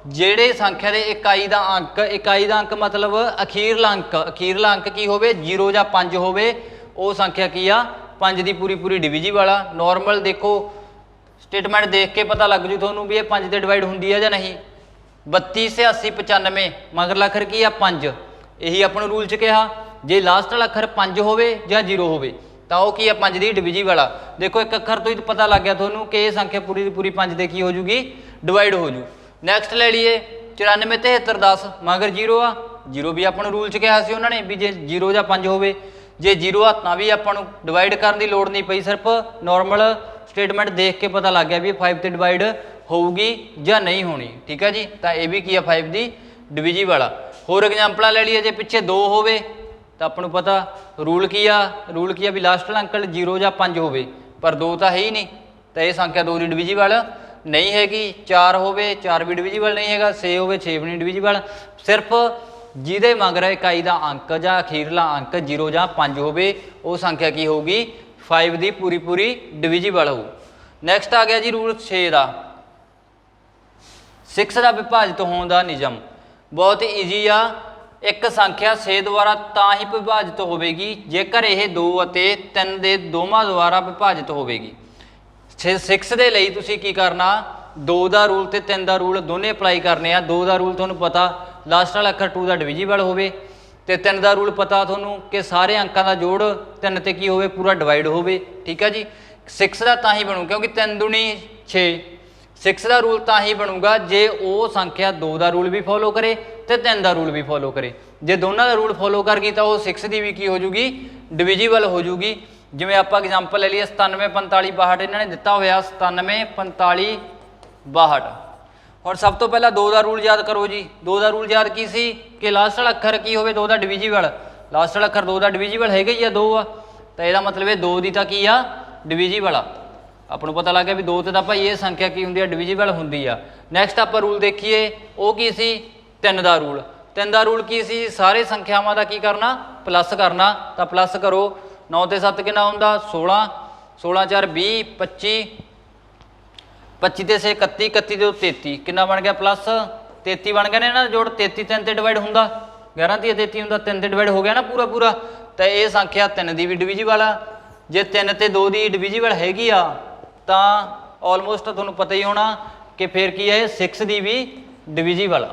ਜਿਹੜੇ संख्या के इकाई का अंक मतलब अखीरला अंक की हो 0 ਜਾਂ 5 हो, वो संख्या की आ 5 की पूरी डिविजी वाला। नॉर्मल देखो स्टेटमेंट देख के पता लग जू थोनू भी ये 5 से डिवाइड होंगी है या नहीं। 32 80 95 मगरला अखर की आ 5, यही अपन रूल च कहा जे लास्ट वाला अखर 5 हो या 0 हो तो वह की है 5 की डिविजी वाला। देखो एक अखर तो ही पता लग गया थोनू कि ये संख्या पूरी 5 दे की हो जूगी डिवाइड हो जू। नैक्सट ले लीए 94 73 10 मगर 0 आ, 0 भी अपन रूल च कहा उन्होंने भी जे 0 या 5 हो, जे 0 आ तो भी अपन डिवाइड करने की लोड़ नहीं पई, सिर्फ नॉर्मल स्टेटमेंट देख के पता लग गया भी 5 से डिवाइड होगी या नहीं होनी। ठीक है जी। तो यह भी की है 5 की डिविजी वाला। होर एग्जाम्पल ले लीए जे पिछे 2 हो तो अपन पता रूल की आ भी लास्ट वाला अंक 0 या 5 हो, पर 2 तो है ही नहीं, तो यह संख्या 2 की डिविजिबल नहीं हैगी। 4 हो 4 भी डिविजिबल नहीं है, 6 हो 6 भी नहीं डिविजिबल। सिर्फ जिदे मगर इकाई का अंक या अखीरला अंक 0 या 5 हो, वो संख्या की होगी 5 की पूरी डिविजिबल हो। नैक्सट आ गया जी रूल 6 का, 6 का विभाजित होने का नियम बहुत ईजी आ। एक संख्या 6 द्वारा ਤਾਂ ही विभाजित होगी जेकर यह 2 ਅਤੇ 3 ਦੇ ਦੋਵਾਂ द्वारा विभाजित होगी। 6 ਦੇ ਲਈ ਤੁਸੀਂ ਕੀ करना, 2 का रूल तो 3 का रूल दोनों अप्लाई करने आ। 2 का रूल ਤੁਹਾਨੂੰ पता लास्ट वाला अखर 2 का डिविजिबल हो, तो 3 का रूल पता ਤੁਹਾਨੂੰ कि सारे अंकों का जोड़ 3 ਤੇ की हो पूरा डिवाइड हो। ठीक है जी। 6 का ਤਾਂ ही बनू क्योंकि 3 दूनी 6, 6 का रूल ਤਾਂ ही बनूगा जे वो संख्या 2 का रूल भी फॉलो करे तो 3 का रूल भी फॉलो करे। जे दोनों का रूल फॉलो कर गई तो वो 6 की भी की हो जूगी डिविजिबल हो जूगी। जिमें आप एग्जाम्पल ले लीए 97 45 62 इन्होंने दिता होया 97 45 62। और सब तो पहला 2 का रूल याद करो जी। 2 का रूल याद की सी कि लास्ट वाला अखर की हो 2 का डिविजिबल, लास्ट वाला अखर 2 का डिविजिबल है ही 2 आ, तो यह मतलब 2 की तो की आ डिविजिबल आ। आपको पता लग गया भी 2 ते तो भाई ये संख्या की होंगी डिविजिबल होंगी आ। नैक्सट आप रूल देखिए वो की सी 3 का रूल। 3 का रूल की सी सारे संख्यावां का की करना प्लस करना, तो प्लस करो 9 ते 7 कितना होंदा 16, 16 4 20 25, 25 ते 6 31, 31 ते 33 कितना बन गया प्लस 33 बन गए ना जोड़। 33 3 ते डिवाइड होंदा 11 ते 33 होंदा 3 ते डिवाइड हो गया ना पूरा। तो ये संख्या 3 की भी डिविजिबल आ। जे 3 ते 2 की डिविजिबल हैगी आ तो ऑलमोस्ट तुहानूं पता ही होना कि फिर की है 6 की भी डिविजिबल आ।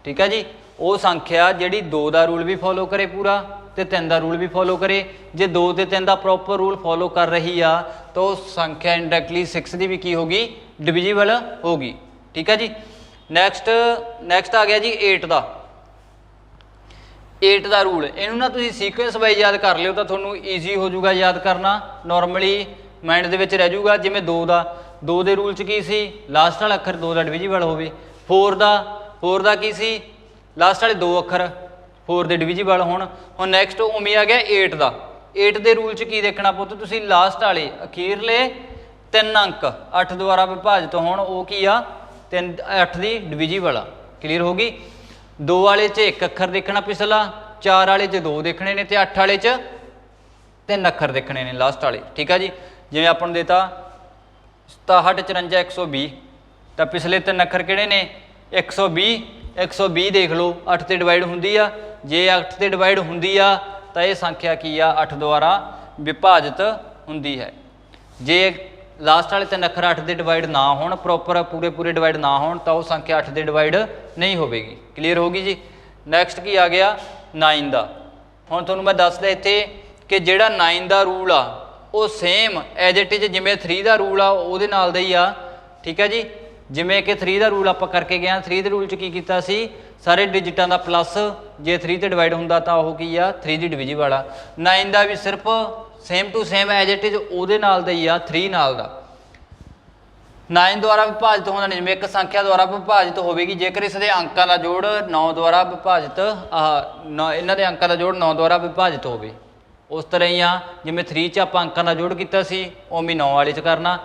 ठीक है जी। वो संख्या जिहड़ी 2 का रूल भी फॉलो करे पूरा तो 3 का रूल भी फॉलो करे। जे 2 ते 3 का प्रॉपर रूल फॉलो कर रही आ तो संख्या इंडायरेक्टली 6 की भी की होगी डिविजिबल होगी। ठीक है जी। नैक्सट आ गया जी 8 का। 8 का रूल इनू ना तुसीं सीक्वेंस वाइज याद कर लियो तो थोनू ईजी हो जाऊगा याद करना, नॉर्मली माइंड दे विच रह जाऊगा। जिमें 2 दे रूल च की सी लास्ट वाला अखर 2 का डिविजिबल हो। 4 का की सी लास्ट वाले 2 अखर 4 के डिविजिबल होण। हुण नैक्सट उमें आ गया 8 का। 8 के रूल च की देखना पुत तुसीं लास्ट वाले अखीरले 3 अंक 8 द्वारा विभाजित होण, वो की आ 8 की डिविजिबल आ। क्लीयर होगी। 2 वाले च 1 अखर देखना पिछला, 4 वाले च 2 देखने ने, 8 वाले च 3 अखर देखने ने लास्ट वाले। ठीक है जी। जिवें अपन देता 67 54 120 तो पिछले 3 अखर किहड़े ने 120 देख लो 8 से डिवाइड होंगी आ। जे 8 से डिवाइड होंगी आ तो यह संख्या की आ 8 द्वारा विभाजित होंगी है। जे लास्ट वाले 3 अखर 8 से डिवाइड ना हो प्रॉपर पूरे डिवाइड ना हो तो वह संख्या 8 से डिवाइड नहीं होगी। क्लीयर होगी जी। नैक्सट की आ गया 9 का। हुण तुहानूं मैं दस दिया इत्थे कि जिहड़ा 9 का रूल आ वो सेम एज इट इज जिमें 3 का रूल आ उहदे नाल दा ही आ। ठीक है जी। जिमें कि 3 का रूल आप करके गए 3 के रूल च की कीता सी सारे डिजिटां का प्लस जे 3 ते डिवाइड होंदा तो वह की आ 3 की डिविजिबल आ। 9 का भी सिर्फ same to same as it is उहदे नाल दा ही आ 3 नाल दा। 9 ਦੁਆਰਾ ਵਿਭਾਜਿਤ ਹੋਣ ਦਾ ਨਿਯਮ, ਇੱਕ ਸੰਖਿਆ ਦੁਆਰਾ ਵਿਭਾਜਿਤ ਹੋਵੇਗੀ ਜੇਕਰ ਇਸ ਦੇ ਅੰਕਾਂ ਦਾ ਜੋੜ 9 ਦੁਆਰਾ ਵਿਭਾਜਿਤ ਇਹਨਾਂ ਦੇ ਅੰਕਾਂ ਦਾ ਜੋੜ 9 ਦੁਆਰਾ ਵਿਭਾਜਿਤ ਹੋਵੇ। ਉਸ ਤਰ੍ਹਾਂ ਹੀ ਆ ਜਿਵੇਂ 3 'ਚ ਆਪਾਂ ਅੰਕਾਂ ਦਾ ਜੋੜ ਕੀਤਾ ਸੀ ਉਵੇਂ 9 ਵਾਲੇ 'ਚ ਕਰਨਾ।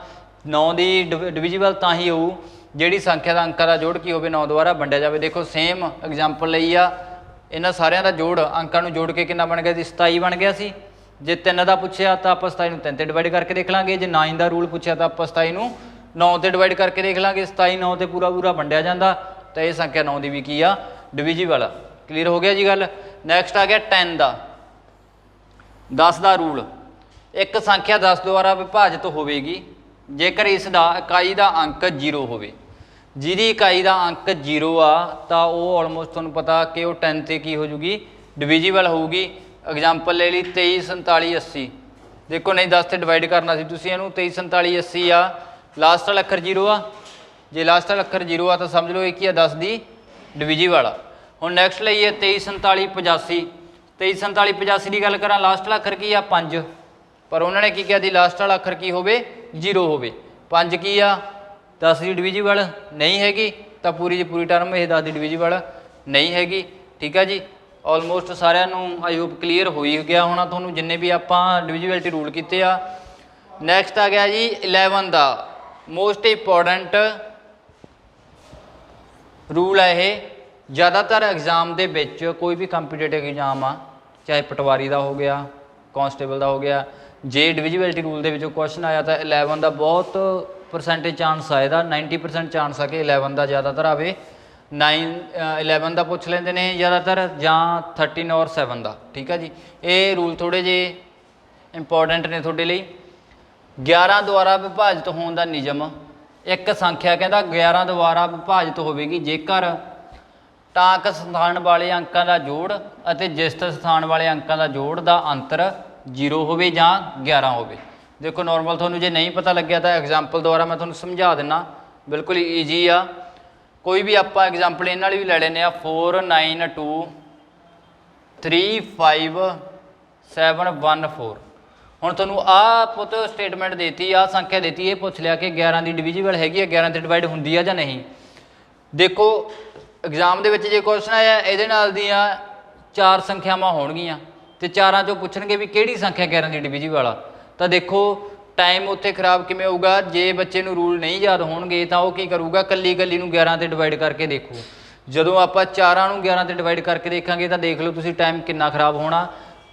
9 ਦੀ ਡਿਵੀਜ਼ੀਬਲ ਤਾਂ ਹੀ ਹੋਊ ਜਿਹੜੀ ਸੰਖਿਆ ਦਾ ਅੰਕਾਂ ਦਾ ਜੋੜ ਕੀ ਹੋਵੇ 9 ਦੁਆਰਾ ਵੰਡਿਆ ਜਾਵੇ। ਦੇਖੋ ਸੇਮ ਐਗਜ਼ਾਮਪਲ ਲਈ ਆ, ਇਹਨਾਂ ਸਾਰਿਆਂ ਦਾ ਜੋੜ ਅੰਕਾਂ ਨੂੰ ਜੋੜ ਕੇ ਕਿੰਨਾ ਬਣ ਗਿਆ ਸੀ 27 ਬਣ ਗਿਆ ਸੀ। ਜੇ 3 ਦਾ ਪੁੱਛਿਆ ਤਾਂ ਆਪਾਂ 27 ਨੂੰ 3 ਤੇ ਡਿਵਾਈਡ ਕਰਕੇ ਦੇਖ ਲਾਂਗੇ। ਜੇ 9 ਦਾ ਰੂਲ ਪੁੱਛਿਆ ਤਾਂ ਆਪਾਂ 27 ਨੂੰ 9 ਤੇ ਡਿਵਾਈਡ ਕਰਕੇ ਦੇਖ ਲਾਂਗੇ। 27 9 ਤੇ ਪੂਰਾ ਪੂਰਾ ਵੰਡਿਆ ਜਾਂਦਾ ਤਾਂ ਇਹ ਸੰਖਿਆ 9 ਦੀ ਵੀ ਕੀ ਆ ਡਿਵੀਜ਼ੀਬਲ। ਕਲੀਅਰ ਹੋ ਗਿਆ ਜੀ ਗੱਲ। ਨੈਕਸਟ ਆ ਗਿਆ 10 ਦਾ। 10 ਦਾ ਰੂਲ, ਇੱਕ ਸੰਖਿਆ 10 ਦੁਆਰਾ ਵਿਭਾਜਿਤ ਹੋਵੇਗੀ ਜੇਕਰ ਇਸ ਦਾ ਇਕਾਈ ਦਾ ਅੰਕ 0 ਹੋਵੇ। ਜਿਹਦੀ ਇਕਾਈ ਦਾ ਅੰਕ 0 ਆ ਤਾਂ ਉਹ ਆਲਮੋਸਟ ਤੁਹਾਨੂੰ ਪਤਾ ਕਿ ਉਹ 10 ਤੇ ਕੀ ਹੋ ਜੂਗੀ ਡਿਵੀਜ਼ੀਬਲ ਹੋਊਗੀ। ਐਗਜ਼ਾਮਪਲ ਲੈ ਲਈ 23 47 80। ਦੇਖੋ ਨਹੀਂ 10 ਤੇ ਡਿਵਾਈਡ ਕਰਨਾ ਸੀ ਤੁਸੀਂ ਇਹਨੂੰ, 23 47 80 ਆ, ਲਾਸਟ ਵਾਲਾ ਅੱਖਰ 0 ਆ। ਜੇ ਲਾਸਟ ਵਾਲਾ ਅੱਖਰ 0 ਆ ਤਾਂ ਸਮਝ ਲਓ ਇਹ ਕੀ ਆ 10 ਦੀ ਡਿਵੀਜ਼ੀਬਲ ਆ। ਹੁਣ ਨੈਕਸਟ ਲਈਏ 23 47 85। 23 47 85 ਦੀ ਗੱਲ ਕਰਾਂ, ਲਾਸਟ ਵਾਲਾ ਅੱਖਰ ਕੀ ਆ 5, ਪਰ ਉਹਨਾਂ ਨੇ ਕੀ ਕਿਹਾ ਜੀ ਲਾਸਟ ਵਾਲਾ ਅੱਖਰ ਕੀ ਹੋਵੇ 0 ਹੋਵੇ। 5 ਕੀ ਆ 10 ਦੀ ਡਿਵੀਜ਼ੀਬਲ ਨਹੀਂ ਹੈਗੀ ਤਾਂ ਪੂਰੀ ਦੀ ਪੂਰੀ ਟਰਮ ਇਹ 10 ਦੀ ਡਿਵੀਜ਼ੀਬਲ ਨਹੀਂ ਹੈਗੀ। ਠੀਕ ਆ ਜੀ, ਆਲਮੋਸਟ ਸਾਰਿਆਂ ਨੂੰ ਆਈ ਹੋਪ ਕਲੀਅਰ ਹੋ ਹੀ ਗਿਆ ਹੋਣਾ ਤੁਹਾਨੂੰ ਜਿੰਨੇ ਵੀ ਆਪਾਂ ਡਿਵੀਜ਼ੀਬਿਲਟੀ ਰੂਲ ਕੀਤੇ ਆ। ਨੈਕਸਟ ਆ ਗਿਆ ਜੀ 11 ਦਾ ਮੋਸਟ ਇੰਪੋਰਟੈਂਟ ਰੂਲ ਹੈ ਇਹ। ਜ਼ਿਆਦਾਤਰ ਐਗਜ਼ਾਮ ਦੇ ਵਿੱਚ ਕੋਈ ਵੀ ਕੰਪੀਟੀਟਿਵ ਐਗਜ਼ਾਮ ਆ, ਚਾਹੇ ਪਟਵਾਰੀ ਦਾ ਹੋ ਗਿਆ ਕਾਂਸਟੇਬਲ ਦਾ ਹੋ ਗਿਆ, ਜੇ ਡਿਵੀਜ਼ੀਬਿਲਟੀ ਰੂਲ ਦੇ ਵਿੱਚੋਂ ਕੁਐਸਚਨ ਆਇਆ ਤਾਂ 11 ਦਾ ਬਹੁਤ ਪਰਸੈਂਟੇਜ ਚਾਂਸ ਆ, ਇਹਦਾ 90% ਚਾਂਸ ਆ ਕਿ 11 ਦਾ ਜ਼ਿਆਦਾਤਰ ਆਵੇ। 11 ਦਾ ਪੁੱਛ ਲੈਂਦੇ ਨੇ ਜ਼ਿਆਦਾਤਰ, ਜਾਂ 13 ਔਰ 7 ਦਾ। ਠੀਕ ਆ ਜੀ, ਇਹ ਰੂਲ ਥੋੜ੍ਹੇ ਜਿਹੇ ਇੰਪੋਰਟੈਂਟ ਨੇ ਤੁਹਾਡੇ ਲਈ। 11 ਦੁਆਰਾ ਵਿਭਾਜਿਤ ਹੋਣ ਦਾ ਨਿਯਮ, ਇੱਕ ਸੰਖਿਆ ਕਹਿੰਦਾ 11 ਦੁਆਰਾ ਵਿਭਾਜਿਤ ਹੋਵੇਗੀ ਜੇਕਰ ਟਾਂਕ ਸਥਾਨ ਵਾਲੇ ਅੰਕਾਂ ਦਾ ਜੋੜ ਅਤੇ ਜਿਸਤ ਸਥਾਨ ਵਾਲੇ ਅੰਕਾਂ ਦਾ ਜੋੜ ਦਾ ਅੰਤਰ 0 ਹੋਵੇ ਜਾਂ 11 ਹੋਵੇ। ਦੇਖੋ ਨੋਰਮਲ ਤੁਹਾਨੂੰ ਜੇ ਨਹੀਂ ਪਤਾ ਲੱਗਿਆ ਤਾਂ ਐਗਜ਼ਾਮਪਲ ਦੁਆਰਾ ਮੈਂ ਤੁਹਾਨੂੰ ਸਮਝਾ ਦਿੰਦਾ, ਬਿਲਕੁਲ ਈਜੀ ਆ। ਕੋਈ ਵੀ ਆਪਾਂ ਐਗਜ਼ਾਮਪਲ ਇਹਨਾਂ ਵਾਲੀ ਵੀ ਲੈ ਲੈਂਦੇ ਆ 4 9 2 3 5 7 1 4। ਹੁਣ ਤੁਹਾਨੂੰ ਆਹ ਪੁੱਤ ਸਟੇਟਮੈਂਟ ਦੇਤੀ, ਆਹ ਸੰਖਿਆ ਦੇਤੀ, ਇਹ ਪੁੱਛ ਲਿਆ ਕਿ 11 ਦੀ ਡਿਵੀਜ਼ੀਬਲ ਹੈਗੀ ਆ, 11 ਤੇ ਡਿਵਾਈਡ ਹੁੰਦੀ ਆ ਜਾਂ ਨਹੀਂ। ਦੇਖੋ ਐਗਜ਼ਾਮ ਦੇ ਵਿੱਚ ਜੇ ਕੁਐਸਚਨ ਆਇਆ ਇਹਦੇ ਨਾਲ ਦੀਆਂ 4 ਸੰਖਿਆਵਾਂ ਹੋਣਗੀਆਂ ਤੇ ਚਾਰਾਂ ਚੋਂ ਪੁੱਛਣਗੇ ਵੀ ਕਿਹੜੀ ਸੰਖਿਆ 11 ਦੀ ਡਿਵੀਜ਼ੀਬਲ ਆ, ਤਾਂ ਦੇਖੋ ਟਾਈਮ ਉੱਥੇ ਖਰਾਬ ਕਿਵੇਂ ਹੋਊਗਾ। ਜੇ ਬੱਚੇ ਨੂੰ ਰੂਲ ਨਹੀਂ ਯਾਦ ਹੋਣਗੇ ਤਾਂ ਉਹ ਕੀ ਕਰੂਗਾ, ਕੱਲੀ ਕੱਲੀ ਨੂੰ 11 ਤੇ ਡਿਵਾਈਡ ਕਰਕੇ ਦੇਖੂ। ਜਦੋਂ ਆਪਾਂ ਚਾਰਾਂ ਨੂੰ 11 ਤੇ ਡਿਵਾਈਡ ਕਰਕੇ ਦੇਖਾਂਗੇ ਤਾਂ ਦੇਖ ਲਓ ਤੁਸੀਂ ਟਾਈਮ ਕਿੰਨਾ ਖਰਾਬ ਹੋਣਾ।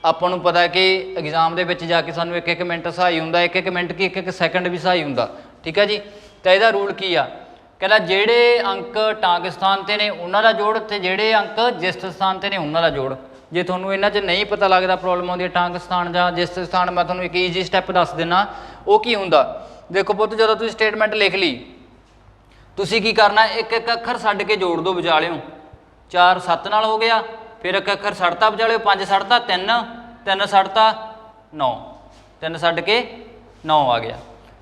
ਆਪਾਂ ਨੂੰ ਪਤਾ ਕਿ ਐਗਜ਼ਾਮ ਦੇ ਵਿੱਚ ਜਾ ਕੇ ਸਾਨੂੰ 1-1 ਮਿੰਟ ਸਹਾਈ ਹੁੰਦਾ, 1-1 ਮਿੰਟ ਕੀ 1-1 ਸੈਕਿੰਡ ਵੀ ਸਹਾਈ ਹੁੰਦਾ। ਠੀਕ ਹੈ ਜੀ, ਤਾਂ ਇਹਦਾ ਰੂਲ ਕੀ ਆ, ਕਹਿੰਦਾ ਜਿਹੜੇ ਅੰਕ ਟਾਂਕ ਸਥਾਨ ਤੇ ਨੇ ਉਹਨਾਂ ਦਾ ਜੋੜ ਤੇ ਜਿਹੜੇ ਅੰਕ ਜਿਸਤ ਸਥਾਨ ਤੇ ਨੇ ਉਹਨਾਂ ਦਾ ਜੋੜ। ਜੇ ਤੁਹਾਨੂੰ ਇਹਨਾਂ 'ਚ ਨਹੀਂ ਪਤਾ ਲੱਗਦਾ ਪ੍ਰੋਬਲਮ ਆਉਂਦੀ ਹੈ ਟਾਂਕ ਸਥਾਨ ਜਾਂ ਜਿਸਤ ਸਥਾਨ, ਮੈਂ ਤੁਹਾਨੂੰ ਇੱਕ ਈਜੀ ਸਟੈਪ ਦੱਸ ਦਿੰਦਾ। ਉਹ ਕੀ ਹੁੰਦਾ, ਦੇਖੋ ਪੁੱਤ ਜਦੋਂ ਤੁਸੀਂ ਸਟੇਟਮੈਂਟ ਲਿਖ ਲਈ ਤੁਸੀਂ ਕੀ ਕਰਨਾ, ਇੱਕ ਇੱਕ ਅੱਖਰ ਛੱਡ ਕੇ ਜੋੜ ਦਿਓ ਵਿਚਾਲਿਓਂ। 4 7 ਨਾਲ ਹੋ ਗਿਆ, ਫਿਰ ਇੱਕ ਅੱਖਰ ਛੱਡਤਾ ਵਿਚਾਲਿਓ, 5 ਛੱਡਤਾ 3 3 ਛੱਡਤਾ 9 3 ਛੱਡ ਕੇ 9 ਆ ਗਿਆ।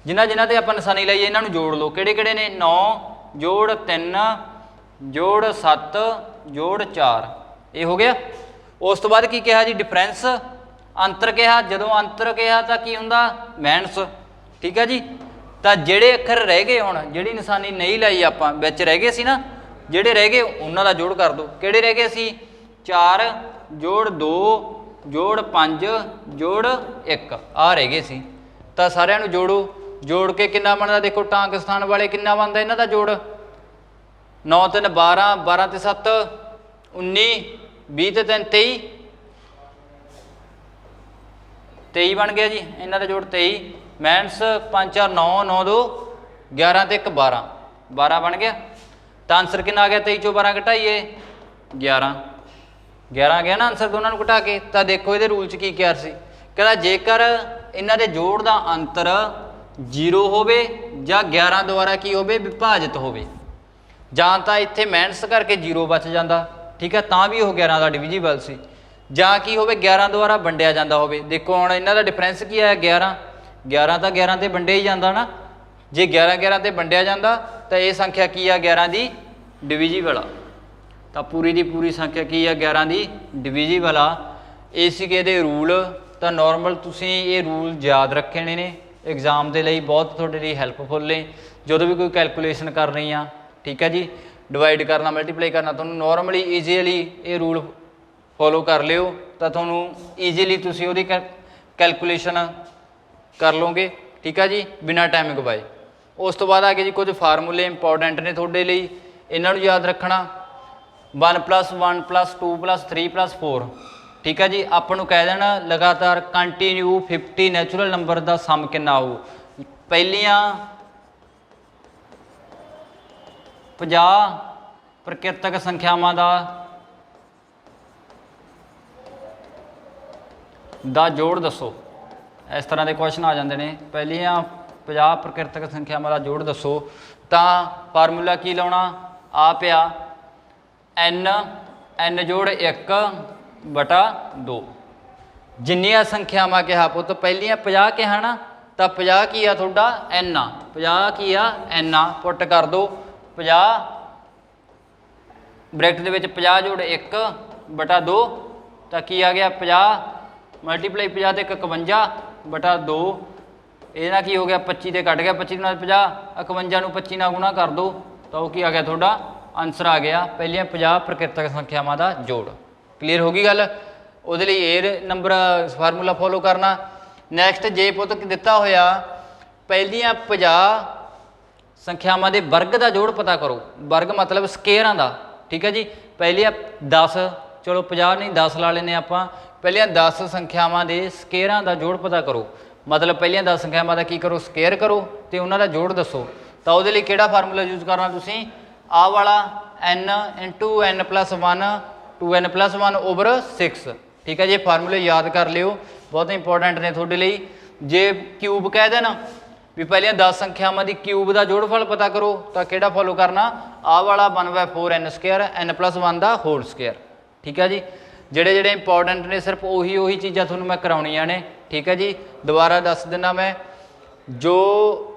ਜਿਨ੍ਹਾਂ ਜਿਨ੍ਹਾਂ ਤੇ ਆਪਾਂ ਨਿਸ਼ਾਨੀ ਲਾਈਏ ਇਹਨਾਂ ਨੂੰ ਜੋੜ ਲਓ। ਕਿਹੜੇ ਕਿਹੜੇ ਨੇ, 9 ਜੋੜ 3 ਜੋੜ 7 ਜੋੜ 4, ਇਹ ਹੋ ਗਿਆ। ਉਸ ਤੋਂ ਬਾਅਦ ਕੀ ਕਿਹਾ ਜੀ, ਡਿਫਰੈਂਸ ਅੰਤਰ ਕਿਹਾ। ਜਦੋਂ ਅੰਤਰ ਕਿਹਾ ਤਾਂ ਕੀ ਹੁੰਦਾ, ਮਾਈਨਸ। ਠੀਕ ਹੈ ਜੀ, ਤਾਂ ਜਿਹੜੇ ਅੱਖਰ ਰਹਿ ਗਏ, ਹੁਣ ਜਿਹੜੀ ਨਿਸ਼ਾਨੀ ਨਹੀਂ ਲਾਈ ਆਪਾਂ ਵਿੱਚ ਰਹਿ ਗਏ ਸੀ ਨਾ, ਜਿਹੜੇ ਰਹਿ ਗਏ ਉਹਨਾਂ ਦਾ ਜੋੜ ਕਰ ਦਿਓ। ਕਿਹੜੇ ਰਹਿ ਗਏ ਸੀ, 4 ਜੋੜ 2 ਜੋੜ 5 ਜੋੜ 1 ਆ ਰਹਿ ਗਏ ਸੀ। ਤਾਂ ਸਾਰਿਆਂ ਨੂੰ ਜੋੜੋ, ਜੋੜ ਕੇ ਕਿੰਨਾ ਬਣਦਾ, ਦੇਖੋ ਟਾਂਕ ਸਥਾਨ ਵਾਲੇ ਕਿੰਨਾ ਬਣਦਾ ਇਹਨਾਂ ਦਾ ਜੋੜ, 9 3 12 12 ਤੇ 7 19 20 ਤੇ 3 23 23 ਬਣ ਗਿਆ ਜੀ ਇਹਨਾਂ ਦਾ ਜੋੜ 23। ਮਾਈਨਸ 5 4 9 9 2 11 ਤੇ 1 12 12 ਬਣ ਗਿਆ। ਤਾਂ ਆਨਸਰ ਕਿੰਨਾ ਆ ਗਿਆ, 23 ਚੋਂ 12 ਘਟਾਈਏ 11 11 ਆ ਗਿਆ ਨਾ ਆਨਸਰ ਦੋਨਾਂ ਨੂੰ ਘਟਾ ਕੇ। ਤਾਂ ਦੇਖੋ ਇਹਦੇ ਰੂਲ 'ਚ ਕੀ ਕਿਹਾ ਸੀ, ਕਹਿੰਦਾ ਜੇਕਰ ਇਹਨਾਂ ਦੇ ਜੋੜ ਦਾ ਅੰਤਰ 0 ਹੋਵੇ ਜਾਂ 11 ਦੁਆਰਾ ਕੀ ਹੋਵੇ ਵਿਭਾਜਿਤ ਹੋਵੇ, ਜਾਂ ਤਾਂ ਇੱਥੇ ਮਾਈਨਸ ਕਰਕੇ 0 ਬਚ ਜਾਂਦਾ, ਠੀਕ ਹੈ, ਤਾਂ ਵੀ ਉਹ 11 ਦਾ ਡਿਵੀਜ਼ੀਬਲ ਸੀ, ਜਾਂ ਕੀ ਹੋਵੇ 11 ਦੁਆਰਾ ਵੰਡਿਆ ਜਾਂਦਾ ਹੋਵੇ। ਦੇਖੋ ਹੁਣ ਇਹਨਾਂ ਦਾ ਡਿਫਰੈਂਸ ਕੀ ਆਇਆ, 11 11 ਤਾਂ 11 ਤੇ ਵੰਡਿਆ ਹੀ ਜਾਂਦਾ ਨਾ। ਜੇ 11 11 ਤੇ ਵੰਡਿਆ ਜਾਂਦਾ ਤਾਂ ਇਹ ਸੰਖਿਆ ਕੀ ਆ, 11 ਦੀ ਡਿਵੀਜ਼ੀਬਲ ਆ। ਤਾਂ ਪੂਰੀ ਦੀ ਪੂਰੀ ਸੰਖਿਆ ਕੀ ਆ, 11 ਦੀ ਡਿਵੀਜ਼ੀਬਲ ਆ। ਇਹ ਸੀਗੇ ਇਹਦੇ ਰੂਲ। ਤਾਂ ਨੋਰਮਲ ਤੁਸੀਂ ਇਹ ਰੂਲ ਯਾਦ ਰੱਖਣੇ ਨੇ, एग्जाम के लिए बहुत थोड़े लिए हैल्पफुल ने। जो भी कोई कैलकुलेशन करनी आ, ठीक है जी, डिवाइड करना मल्टीप्लाई करना, तो नॉर्मली ईजीली ये रूल फॉलो कर लियो तो थोनों ईजीली तुसी उहदी कैलकुलेशन कर लोगे, ठीक है जी, बिना टाइम गवाए। उस तो बाद आ गए जी कुछ फार्मूले इंपॉर्टेंट ने थोड़े लिए, इन्हों याद रखना 1 + 1 + 2 + 3 + 4, ठीक है जी। आपनों कह देना लगातार कंटिन्यू 50 नैचुरल नंबर का सम कितना आऊ। पहलियां 50 प्रकृतक संख्यावां दा जोड़ दसो। इस तरह के क्वेश्चन आ जाते हैं। पहलियां 50 प्रकृतक संख्यावां का जोड़ दसो, तो फार्मूला की लाना आ पिया n जोड़ 1/2। जिन्नियां संख्यावां कहा पुत पहलियां 50 कहा ना, तो 50 की आ थोड़ा n आ, 50 की आ n आ, पुट कर दो 50 ब्रैकेट के 50 जोड़ 1/2, तो की आ गया 50 मल्टीप्लाई 50 तो 51/2, ये की हो गया 25 से कट गया 25 ਨਾਲ 50, 51 ਨੂੰ 25 ਨਾਲ गुणा कर दो तो वो की आ गया थोड़ा आंसर आ गया पहलियां 50 प्रकृतक संख्यावां का जोड़। क्लीयर होगी गल, वो ये नंबर फार्मूला फॉलो करना। नैक्सट जे पुत दिता होया पहलियां 50 संख्यावां के वर्ग का जोड़ पता करो, वर्ग मतलब स्केयरां का, ठीक है जी। पहलियां 10, चलो 50 नहीं 10 ला लेने आप, पहलियां 10 संख्यावां के स्केयरां का जोड़ पता करो, मतलब पहलियां 10 संख्यावां का की करो स्केयर करो तो उन्होंने जोड़ दसो। तो वो किहड़ा फार्मूला यूज करना तुसीं, आ वाला n × n + 1 2n + 1 ओवर 6, ठीक है जी। फार्मूले याद कर लियो, बहुत इंपॉर्टेंट ने थोड़े लिए। जे क्यूब कह देना भी पहलियां 10 संख्यावां की क्यूब का जोड़फल पता करो, तो किहड़ा फॉलो करना, आ वाला 1/4n² n + 1 का होल स्केयर, ठीक है जी। ਜਿਹੜੇ ਜਿਹੜੇ इंपॉर्टेंट ने सिर्फ ਉਹੀ चीज़ां ਤੁਹਾਨੂੰ मैं कराउणियां ने, ठीक है जी। दोबारा दस देना मैं, जो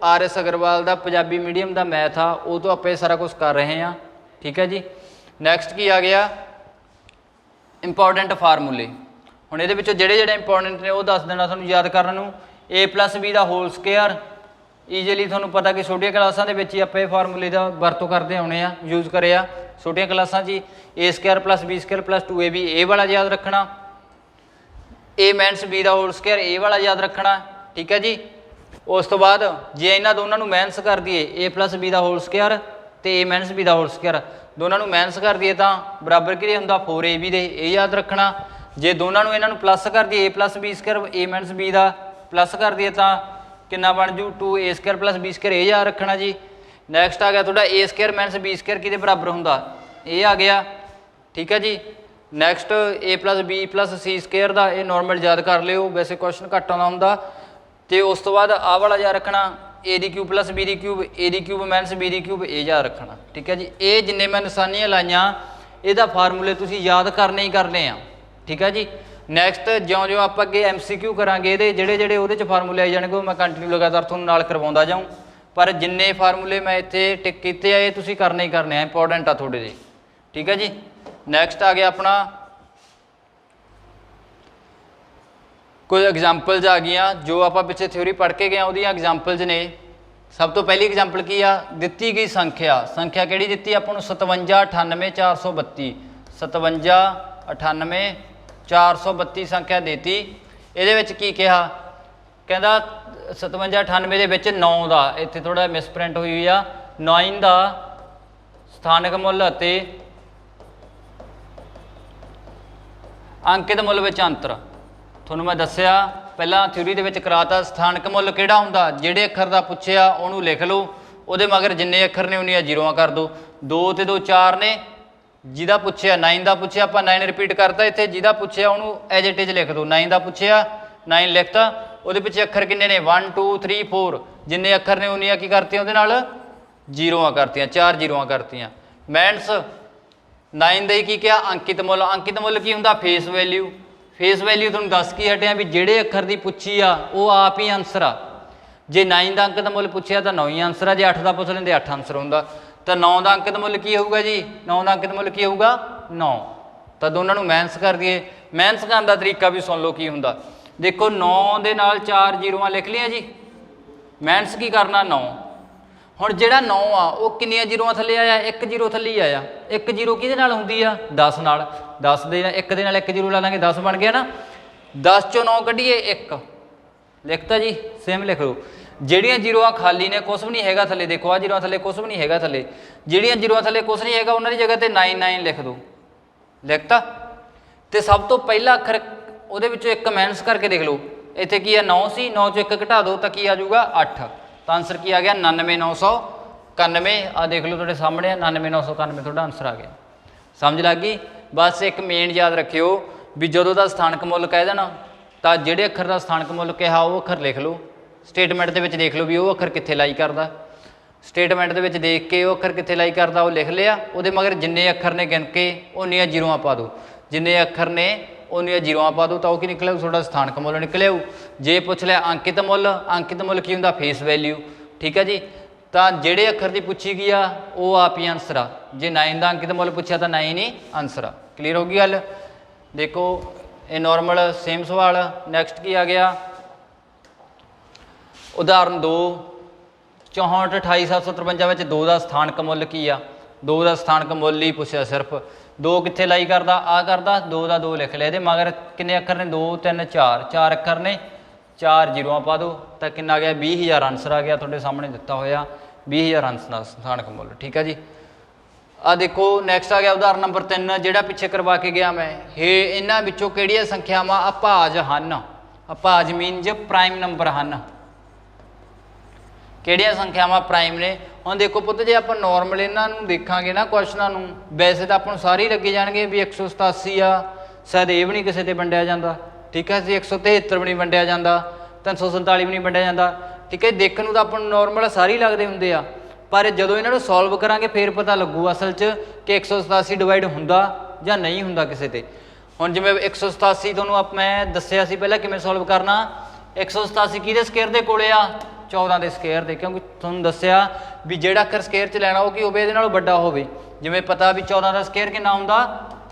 RS अग्रवाल का पंजाबी मीडियम का मैथ आ वो तो आप सारा कुछ कर रहे हैं, ठीक है जी। नैक्सट की आ गया इंपॉर्टेंट फार्मूले। हुण इहदे विचों ਜਿਹੜੇ ਜਿਹੜੇ इंपॉर्टेंट ने वो दस देना तुहानूं याद करन नूं। A + B का होल स्केयर ईजीली तुहानूं पता कि छोटियां क्लासां दे विच ही आपां इह फार्मूले दा वरतों करदे आउणे आ, यूज़ करे आ छोटियां क्लासां 'ਚ। A² + B² + 2AB ए वाला याद रखना, A - B का होल स्केयर ए वाला याद रखना, ठीक है जी। उस तो बाद जे इन्हां दोनों नूं माइनस कर दिए A + B का होल स्केयर तो A - B का होल स्केयर दोनों नूं माइनस कर दिए तो बराबर कि हुंदा 4AB दे, ये याद रखना। जे दोनों नूं इन्हां नूं प्लस कर दिए A + B² A - B का प्लस कर दिए तो कितना बन जू 2A² + B², ये याद रखना जी। नैक्सट आ गया थोड़ा A² - B² किहदे बराबर हुंदा, ये आ गया, ठीक है जी। नैक्सट A + B + C² का ये नॉर्मल याद कर लियो, वैसे क्वेश्चन घट आउंदा हुंदा। तो उस तो बाद आ वाला याद रखना A³ + B³ A³ - B³ ये याद रखना, ठीक है जी। ये जिन्ने मैं निशानियां लाइया ਇਹਦਾ फार्मूले तुसीं याद करने ही करने आ, ठीक है जी। नैक्सट ज्यों ज्यों आप अगे MCQ करांगे ये ਜਿਹੜੇ ਜਿਹੜੇ ਉਹਦੇ 'ਚ फार्मूले आई जाणगे मैं कंटिन्यू लगातार ਤੁਹਾਨੂੰ ਨਾਲ करवाਉਂਦਾ जाऊँ, पर जिन्ने फार्मूले मैं इत्थे टिक कीते आ ये तुसीं करने ही करने आ, इंपॉर्टेंट आ थोड़े ਜਿਹੇ, ठीक है जी। नैक्सट आ गया अपना कुछ एग्जाम्पल्स आ गई जो आप पिछले थ्योरी पढ़ के गए वो एग्जाम्पल्स ने। सब तो पहली एग्जाम्पल की आ, दिती गई संख्या किहड़ी दिती आपां नूं 57 98 432 57 98 432 संख्या देती। ये की कहा, कहता 57 98 दे विच 9 का इत्थे थोड़ा मिसप्रिंट हुई आ, 9 का स्थानक मुल अते अंकित मुल विच अंतर। तुहानूं मैं दस्सिया पहला थ्योरी दे विच कराता स्थानक मुल किहड़ा हुंदा, जिहड़े अखर दा पुछिया उहनूं लिख लो, उहदे मगर जिन्ने अखर ने उन्नियां जीरोआं कर दो। 2 ते 2 4 ने, जिहदा पुछिया 9 का पुछिया आपां 9 रिपीट करता इत्थे, जिहदा पुछिया उहनूं एज इट इज लिख दो। 9 का पुछिया 9 लिखता, उहदे पिछे अखर किन्ने ने 1 2 3 4, जिन्ने अखर ने उन्नियां की करतियां उहदे नाल जीरोआं करतियां, 4 जीरोआं करतियां। मैंस 9 दे की क्या अंकित मुल की हुंदा फेस वैल्यू। फेस वैल्यू तुहानूं दस की हटिया भी जिहड़े अखर की पुछी आ वो आप ही आंसर आ। जे 9 का अंकित मुल पुछिया तो 9 ही आंसर आ, जे 8 का पुछ लेंदे 8 आंसर हुंदा। तो 9 का अंकित मुल की होगा जी, 9 का अंकित मुल की होगा 9। तो दोनों नूं माइनस कर दिए। माइनस करने का तरीका भी सुन लो की हुंदा, देखो 9 दे नाल 4 जीरोआं लिख लिया जी, ਮਾਈਨਸ ਕੀ ਕਰਨਾ 9। ਹੁਣ ਜਿਹੜਾ 9 ਆ ਉਹ ਕਿੰਨੀਆਂ ਜ਼ੀਰੋਆਂ ਥੱਲੇ ਆਇਆ, ਇੱਕ ਜ਼ੀਰੋ ਥੱਲੇ ਹੀ ਆਇਆ। ਇੱਕ ਜ਼ੀਰੋ ਕਿਹਦੇ ਨਾਲ ਹੁੰਦੀ ਆ, 10 ਨਾਲ। 10 ਦੇ ਇੱਕ ਦੇ ਨਾਲ ਇੱਕ ਜ਼ੀਰੋ ਲਾ ਲਾਂਗੇ, 10 ਬਣ ਗਿਆ ਨਾ। 10 ਚੋਂ 9 ਕੱਢੀਏ 1, ਲਿਖਤਾ ਜੀ, ਸੇਮ ਲਿਖ ਲਓ। ਜਿਹੜੀਆਂ ਜ਼ੀਰੋਆਂ ਖਾਲੀ ਨੇ ਕੁਛ ਵੀ ਨਹੀਂ ਹੈਗਾ ਥੱਲੇ, ਦੇਖੋ ਆ ਜ਼ੀਰੋਆਂ ਥੱਲੇ ਕੁਛ ਵੀ ਨਹੀਂ ਹੈਗਾ ਥੱਲੇ, ਜਿਹੜੀਆਂ ਜ਼ੀਰੋਆਂ ਥੱਲੇ ਕੁਛ ਨਹੀਂ ਹੈਗਾ ਉਹਨਾਂ ਦੀ ਜਗ੍ਹਾ ਤੇ 9 ਲਿਖ ਦਿਓ, ਲਿਖਤਾ। ਤੇ ਸਭ ਤੋਂ ਪਹਿਲਾ ਅੱਖਰ ਉਹਦੇ ਵਿੱਚੋਂ ਇੱਕ ਮਾਈਨਸ ਕਰਕੇ ਦੇਖ ਲਓ, ਇੱਥੇ ਕੀ ਆ 9 ਸੀ, 9 ਚੋਂ 1 ਘਟਾ ਦਿਓ ਤਾਂ ਕੀ ਆ ਜਾਊਗਾ 8। ਤਾਂ ਆਨਸਰ ਕੀ ਆ ਗਿਆ 99,991। ਆ ਦੇਖ ਲਓ ਤੁਹਾਡੇ ਸਾਹਮਣੇ 99,991 ਤੁਹਾਡਾ ਆਨਸਰ ਆ ਗਿਆ। ਸਮਝ ਲੱਗ ਗਈ। ਬਸ ਇੱਕ ਮੇਨ ਯਾਦ ਰੱਖਿਓ ਵੀ ਜਦੋਂ ਦਾ ਸਥਾਨਕ ਮੁੱਲ ਕਹਿ ਦੇਣਾ ਤਾਂ ਜਿਹੜੇ ਅੱਖਰ ਦਾ ਸਥਾਨਕ ਮੁੱਲ ਕਿਹਾ ਉਹ ਅੱਖਰ ਲਿਖ ਲਓ। ਸਟੇਟਮੈਂਟ ਦੇ ਵਿੱਚ ਦੇਖ ਲਓ ਵੀ ਉਹ ਅੱਖਰ ਕਿੱਥੇ ਲਾਈ ਕਰਦਾ, ਸਟੇਟਮੈਂਟ ਦੇ ਵਿੱਚ ਦੇਖ ਕੇ ਉਹ ਅੱਖਰ ਕਿੱਥੇ ਲਾਈ ਕਰਦਾ ਉਹ ਲਿਖ ਲਿਆ। ਉਹਦੇ ਮਗਰ ਜਿੰਨੇ ਅੱਖਰ ਨੇ ਗਿਣ ਕੇ ਉਨੀਆਂ ਜ਼ੀਰੋਆਂ ਪਾ ਦਿਓ, ਜਿੰਨੇ ਅੱਖਰ ਨੇ ਉਨੀਆਂ ਜ਼ੀਰੋਆਂ ਪਾ ਦਿਓ ਤਾਂ ਉਹ ਕੀ ਨਿਕਲਿਆ, ਤੁਹਾਡਾ ਸਥਾਨਕ ਮੁੱਲ ਨਿਕਲਿਆ। ਜੇ ਪੁੱਛ ਲਿਆ ਅੰਕਿਤ ਮੁੱਲ, ਅੰਕਿਤ ਮੁੱਲ ਕੀ ਹੁੰਦਾ, ਫੇਸ ਵੈਲਿਊ। ਠੀਕ ਹੈ ਜੀ। ਤਾਂ ਜਿਹੜੇ ਅੱਖਰ ਦੀ ਪੁੱਛੀ ਗਈ ਆ ਉਹ ਆਪ ਹੀ ਆਨਸਰ ਆ। ਜੇ 9 ਦਾ ਅੰਕਿਤ ਮੁੱਲ ਪੁੱਛਿਆ ਤਾਂ 9 ਹੀ ਆਨਸਰ ਆ। ਕਲੀਅਰ ਹੋ ਗਈ ਗੱਲ। ਦੇਖੋ ਇਹ ਨੋਰਮਲ ਸੇਮ ਸਵਾਲ। ਨੈਕਸਟ ਕੀ ਆ ਗਿਆ, ਉਦਾਹਰਨ 2 64 28,753 ਵਿੱਚ 2 ਦਾ ਸਥਾਨਕ ਮੁੱਲ ਕੀ ਆ। 2 ਦਾ ਸਥਾਨਕ ਮੁੱਲ ਹੀ ਪੁੱਛਿਆ ਸਿਰਫ। 2 ਕਿੱਥੇ ਲਾਈ ਕਰਦਾ, ਆ ਕਰਦਾ, 2 ਦਾ 2 ਲਿਖ ਲਿਆ। ਇਹਦੇ ਮਗਰ ਕਿੰਨੇ ਅੱਖਰ ਨੇ, 2 3 4, 4 ਅੱਖਰ ਨੇ, 4 ਜ਼ੀਰੋਆਂ ਪਾ ਦਿਓ ਤਾਂ ਕਿੰਨਾ ਆ ਗਿਆ 20,000 ਆਨਸਰ ਆ ਗਿਆ। ਤੁਹਾਡੇ ਸਾਹਮਣੇ ਦਿੱਤਾ ਹੋਇਆ 20,000 ਆਨਸਰ ਦਾ ਸਥਾਨਕ ਮੁੱਲ। ਠੀਕ ਹੈ ਜੀ। ਆ ਦੇਖੋ ਨੈਕਸਟ ਆ ਗਿਆ ਉਦਾਹਰਨ ਨੰਬਰ 3 ਜਿਹੜਾ ਪਿੱਛੇ ਕਰਵਾ ਕੇ ਗਿਆ ਮੈਂ। ਇਹ ਇਹਨਾਂ ਵਿੱਚੋਂ ਕਿਹੜੀਆਂ ਸੰਖਿਆਵਾਂ ਅਭਾਜ ਹਨ। ਅਭਾਜ ਮੀਨਜ਼ ਪ੍ਰਾਈਮ ਨੰਬਰ ਹਨ। ਕਿਹੜੀਆਂ ਸੰਖਿਆਵਾਂ ਪ੍ਰਾਈਮ ਨੇ। ਹੁਣ ਦੇਖੋ ਪੁੱਤ ਜੇ ਆਪਾਂ ਨੋਰਮਲ ਇਹਨਾਂ ਨੂੰ ਦੇਖਾਂਗੇ ਨਾ ਕੁਐਸਚਨਾਂ ਨੂੰ, ਵੈਸੇ ਤਾਂ ਆਪਾਂ ਨੂੰ ਸਾਰੇ ਹੀ ਲੱਗੇ ਜਾਣਗੇ ਵੀ 187 ਆ, ਸ਼ਾਇਦ ਇਹ ਵੀ ਨਹੀਂ ਕਿਸੇ ਤੇ ਵੰਡਿਆ ਜਾਂਦਾ। ਠੀਕ ਹੈ ਜੀ। 173 ਵੀ ਨਹੀਂ ਵੰਡਿਆ ਜਾਂਦਾ, 347 ਵੀ ਨਹੀਂ ਵੰਡਿਆ ਜਾਂਦਾ। ਠੀਕ ਹੈ। ਦੇਖਣ ਨੂੰ ਤਾਂ ਆਪਾਂ ਨੂੰ ਨੋਰਮਲ ਸਾਰੇ ਹੀ ਲੱਗਦੇ ਹੁੰਦੇ ਆ, ਪਰ ਜਦੋਂ ਇਹਨਾਂ ਨੂੰ ਸੋਲਵ ਕਰਾਂਗੇ ਫਿਰ ਪਤਾ ਲੱਗੂ ਅਸਲ 'ਚ ਕਿ 187 ਡਿਵਾਈਡ ਹੁੰਦਾ ਜਾਂ ਨਹੀਂ ਹੁੰਦਾ ਕਿਸੇ ਤੇ। ਹੁਣ ਜਿਵੇਂ 187 ਤੁਹਾਨੂੰ ਮੈਂ ਦੱਸਿਆ ਸੀ ਪਹਿਲਾਂ ਕਿਵੇਂ ਸੋਲਵ ਕਰਨਾ। 187 ਕਿਹਦੇ ਸਕੇਅਰ ਦੇ ਕੋਲੇ ਆ, 14 ਦੇ ਸਕੇਅਰ ਦੇ, ਕਿਉਂਕਿ ਤੁਹਾਨੂੰ ਦੱਸਿਆ ਵੀ ਜਿਹੜਾ ਅੱਖਰ ਸਕੇਅਰ 'ਚ ਲੈਣਾ ਉਹ ਕੀ ਹੋਵੇ, ਇਹਦੇ ਨਾਲੋਂ ਵੱਡਾ ਹੋਵੇ। ਜਿਵੇਂ ਪਤਾ ਵੀ 14 ਦਾ ਸਕੇਅਰ ਕਿੰਨਾ ਹੁੰਦਾ,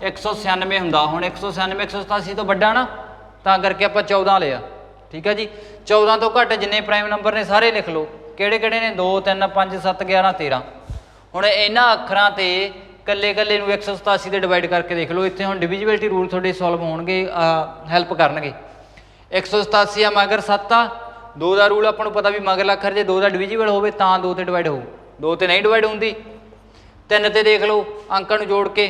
196 ਹੁੰਦਾ। ਹੁਣ 196 187 ਤੋਂ ਵੱਡਾ ਨਾ, ਤਾਂ ਕਰਕੇ ਆਪਾਂ 14 ਲਿਆ। ਠੀਕ ਹੈ ਜੀ। 14 ਤੋਂ ਘੱਟ ਜਿੰਨੇ ਪ੍ਰਾਈਮ ਨੰਬਰ ਨੇ ਸਾਰੇ ਲਿਖ ਲਓ। ਕਿਹੜੇ ਕਿਹੜੇ ਨੇ, 2 3 5 7 11 13। ਹੁਣ ਇਹਨਾਂ ਅੱਖਰਾਂ ਤੇ ਕੱਲੇ ਕੱਲੇ ਨੂੰ 187 ਦੇ ਡਿਵਾਈਡ ਕਰਕੇ ਦੇਖ ਲਓ। ਇੱਥੇ ਹੁਣ ਡਿਵੀਜ਼ਿਬਿਲਟੀ ਰੂਲ ਤੁਹਾਡੇ ਸੋਲਵ ਹੋਣਗੇ, ਹੈਲਪ ਕਰਨਗੇ। 187 ਆ ਮਗਰ 7 ਆ, 2 ਦਾ ਰੂਲ ਆਪਾਂ ਨੂੰ ਪਤਾ ਵੀ ਮਗਰਲਾ ਅੱਖਰ ਜੇ 2 ਦਾ ਡਿਵੀਜ਼ੀਬਲ ਹੋਵੇ ਤਾਂ 2 ਤੇ ਡਿਵਾਈਡ ਹੋਊ, 2 ਤੇ ਨਹੀਂ ਡਿਵਾਈਡ ਹੁੰਦੀ। 3 ਤੇ ਦੇਖ ਲਓ ਅੰਕਾਂ ਨੂੰ ਜੋੜ ਕੇ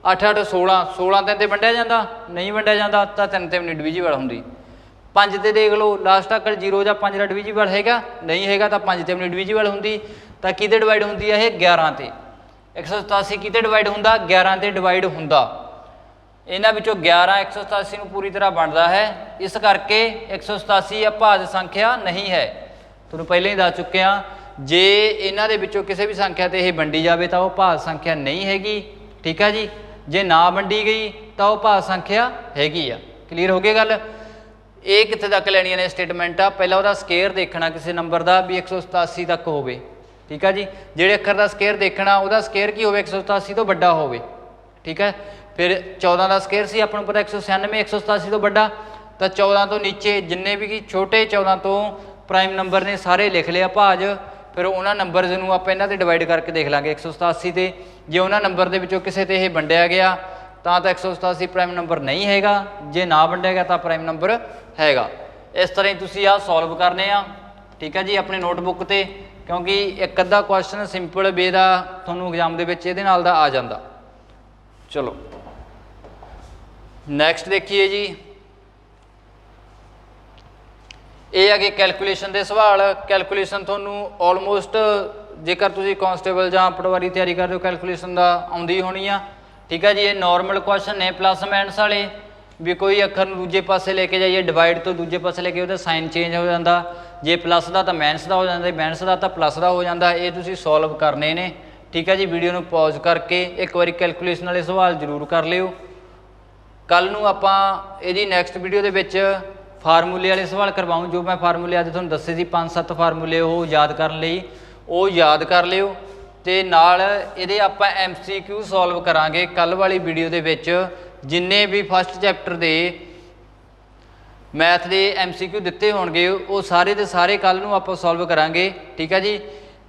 8 8 16, 16 3 ਤੇ ਵੰਡਿਆ ਜਾਂਦਾ, ਨਹੀਂ ਵੰਡਿਆ ਜਾਂਦਾ ਤਾਂ 3 ਤੇ ਵੀ ਨਹੀਂ ਡਿਵੀਜ਼ੀਬਲ ਹੁੰਦੀ। 5 ਤੇ ਦੇਖ ਲਓ ਲਾਸਟ ਅੱਖਰ 0 ਜਾਂ 5 ਦਾ ਡਿਵੀਜ਼ੀਬਲ ਹੈਗਾ, ਨਹੀਂ ਹੈਗਾ ਤਾਂ 5 ਤੇ ਵੀ ਨਹੀਂ ਡਿਵੀਜ਼ੀਬਲ ਹੁੰਦੀ। ਤਾਂ ਕਿਹਦੇ ਡਿਵਾਈਡ ਹੁੰਦੀ ਹੈ ਇਹ, 11 ਤੇ। 187 ਕਿਹਦੇ ਡਿਵਾਈਡ ਹੁੰਦਾ, 11 ਤੇ ਡਿਵਾਈਡ ਹੁੰਦਾ। ਇਹਨਾਂ ਵਿੱਚੋਂ 11 187 ਨੂੰ ਪੂਰੀ ਤਰ੍ਹਾਂ ਬਣਦਾ ਹੈ, ਇਸ ਕਰਕੇ 187 ਅਭਾਜ ਸੰਖਿਆ ਨਹੀਂ ਹੈ। ਤੁਹਾਨੂੰ ਪਹਿਲਾਂ ਹੀ ਦੱਸ ਚੁੱਕੇ ਹਾਂ, ਜੇ ਇਹਨਾਂ ਦੇ ਵਿੱਚੋਂ ਕਿਸੇ ਵੀ ਸੰਖਿਆ ਤੇ ਇਹ ਵੰਡੀ ਜਾਵੇ ਤਾਂ ਉਹ ਭਾਜ ਸੰਖਿਆ ਨਹੀਂ ਹੈਗੀ। ਠੀਕ ਹੈ ਜੀ। ਜੇ ਨਾ ਵੰਡੀ ਗਈ ਤਾਂ ਉਹ ਭਾਜ ਸੰਖਿਆ ਹੈਗੀ ਆ। ਕਲੀਅਰ ਹੋ ਗਈ ਗੱਲ। ਇਹ ਕਿੱਥੇ ਤੱਕ ਲੈਣੀਆਂ ਨੇ ਸਟੇਟਮੈਂਟ ਆ, ਪਹਿਲਾਂ ਉਹਦਾ ਸਕੇਅਰ ਦੇਖਣਾ ਕਿਸੇ ਨੰਬਰ ਦਾ ਵੀ 187 ਤੱਕ ਹੋਵੇ। ਠੀਕ ਹੈ ਜੀ। ਜਿਹੜੇ ਅੱਖਰ ਦਾ ਸਕੇਅਰ ਦੇਖਣਾ ਉਹਦਾ ਸਕੇਅਰ ਕੀ ਹੋਵੇ, 187 ਤੋਂ ਵੱਡਾ ਹੋਵੇ। ਠੀਕ ਹੈ। ਫਿਰ 14 ਦਾ ਸਕੇਅਰ ਸੀ ਆਪਾਂ ਨੂੰ ਪਤਾ 196, 187 ਤੋਂ ਵੱਡਾ, ਤਾਂ 14 ਤੋਂ ਨੀਚੇ ਜਿੰਨੇ ਵੀ ਛੋਟੇ 14 ਤੋਂ ਪ੍ਰਾਈਮ ਨੰਬਰ ਨੇ ਸਾਰੇ ਲਿਖ ਲਿਆ ਭਾਜ। ਫਿਰ ਉਹਨਾਂ ਨੰਬਰਜ਼ ਨੂੰ ਆਪਾਂ ਇਹਨਾਂ ਤੇ ਡਿਵਾਈਡ ਕਰਕੇ ਦੇਖ ਲਾਂਗੇ 187 ਤੇ। ਜੇ ਉਹਨਾਂ ਨੰਬਰ ਦੇ ਵਿੱਚੋਂ ਕਿਸੇ ਤੇ ਇਹ ਵੰਡਿਆ ਗਿਆ ਤਾਂ 187 ਪ੍ਰਾਈਮ ਨੰਬਰ ਨਹੀਂ ਹੈਗਾ, ਜੇ ਨਾ ਵੰਡਿਆ ਗਿਆ ਤਾਂ ਪ੍ਰਾਈਮ ਨੰਬਰ ਹੈਗਾ। ਇਸ ਤਰ੍ਹਾਂ ਹੀ ਤੁਸੀਂ ਆਹ ਸੋਲਵ ਕਰਨੇ ਆ। ਠੀਕ ਹੈ ਜੀ। ਆਪਣੇ ਨੋਟਬੁੱਕ ਤੇ, ਕਿਉਂਕਿ ਇੱਕ ਅੱਧਾ ਕੁਐਸਚਨ ਸਿੰਪਲ ਵੇ ਦਾ ਤੁਹਾਨੂੰ ਐਗਜ਼ਾਮ ਦੇ ਵਿੱਚ ਇਹਦੇ ਨਾਲ ਦਾ ਆ ਜਾਂਦਾ। ਚਲੋ ਨੈਕਸਟ ਦੇਖੀਏ ਜੀ। ਇਹ ਹੈਗੇ ਕੈਲਕੂਲੇਸ਼ਨ ਦੇ ਸਵਾਲ। ਕੈਲਕੂਲੇਸ਼ਨ ਤੁਹਾਨੂੰ ਆਲਮੋਸਟ ਜੇਕਰ ਤੁਸੀਂ ਕਾਂਸਟੇਬਲ ਜਾਂ ਪਟਵਾਰੀ ਤਿਆਰੀ ਕਰ ਰਹੇ ਹੋ ਕੈਲਕੂਲੇਸ਼ਨ ਦਾ ਆਉਂਦੀ ਹੋਣੀ ਆ। ਠੀਕ ਹੈ ਜੀ। ਇਹ ਨੋਰਮਲ ਕੁਐਸਚਨ ਨੇ ਪਲੱਸ ਮਾਈਨਸ ਵਾਲੇ, ਵੀ ਕੋਈ ਅੱਖਰ ਨੂੰ ਦੂਜੇ ਪਾਸੇ ਲੈ ਕੇ ਜਾਈਏ, ਡਿਵਾਈਡ ਤੋਂ ਦੂਜੇ ਪਾਸੇ ਲੈ ਕੇ ਉਹਦਾ ਸਾਈਨ ਚੇਂਜ ਹੋ ਜਾਂਦਾ। ਜੇ ਪਲੱਸ ਦਾ ਤਾਂ ਮਾਈਨਸ ਦਾ ਹੋ ਜਾਂਦਾ, ਮਾਈਨਸ ਦਾ ਤਾਂ ਪਲੱਸ ਦਾ ਹੋ ਜਾਂਦਾ। ਇਹ ਤੁਸੀਂ ਸੋਲਵ ਕਰਨੇ ਨੇ। ਠੀਕ ਹੈ ਜੀ। ਵੀਡੀਓ ਨੂੰ ਪੌਜ਼ ਕਰਕੇ ਇੱਕ ਵਾਰੀ ਕੈਲਕੂਲੇਸ਼ਨ ਵਾਲੇ ਸਵਾਲ ਜ਼ਰੂਰ ਕਰ ਲਿਓ। ਕੱਲ੍ਹ ਨੂੰ ਆਪਾਂ ਇਹਦੀ ਨੈਕਸਟ ਵੀਡੀਓ ਦੇ ਵਿੱਚ ਫਾਰਮੂਲੇ ਵਾਲੇ ਸਵਾਲ ਕਰਵਾਉਂ। ਜੋ ਮੈਂ ਫਾਰਮੂਲੇ ਅੱਜ ਤੁਹਾਨੂੰ ਦੱਸੇ ਸੀ 5-7 ਫਾਰਮੂਲੇ, ਉਹ ਯਾਦ ਕਰਨ ਲਈ ਉਹ ਯਾਦ ਕਰ ਲਿਓ। ਤੇ ਨਾਲ ਇਹਦੇ ਆਪਾਂ MCQ ਸੋਲਵ ਕਰਾਂਗੇ ਕੱਲ੍ਹ ਵਾਲੀ ਵੀਡੀਓ ਦੇ ਵਿੱਚ। ਜਿੰਨੇ ਵੀ ਫਸਟ ਚੈਪਟਰ ਦੇ ਮੈਥ ਦੇ MCQ ਦਿੱਤੇ ਹੋਣਗੇ ਉਹ ਸਾਰੇ ਦੇ ਸਾਰੇ ਕੱਲ ਨੂੰ ਆਪਾਂ ਸੋਲਵ ਕਰਾਂਗੇ। ਠੀਕ ਹੈ ਜੀ,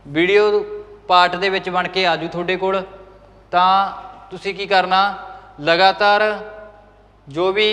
ਵੀਡੀਓ ਪਾਰਟ ਦੇ ਵਿੱਚ ਬਣ ਕੇ ਆਜੂ ਤੁਹਾਡੇ ਕੋਲ। ਤਾਂ ਤੁਸੀਂ ਕੀ ਕਰਨਾ, ਲਗਾਤਾਰ ਜੋ ਵੀ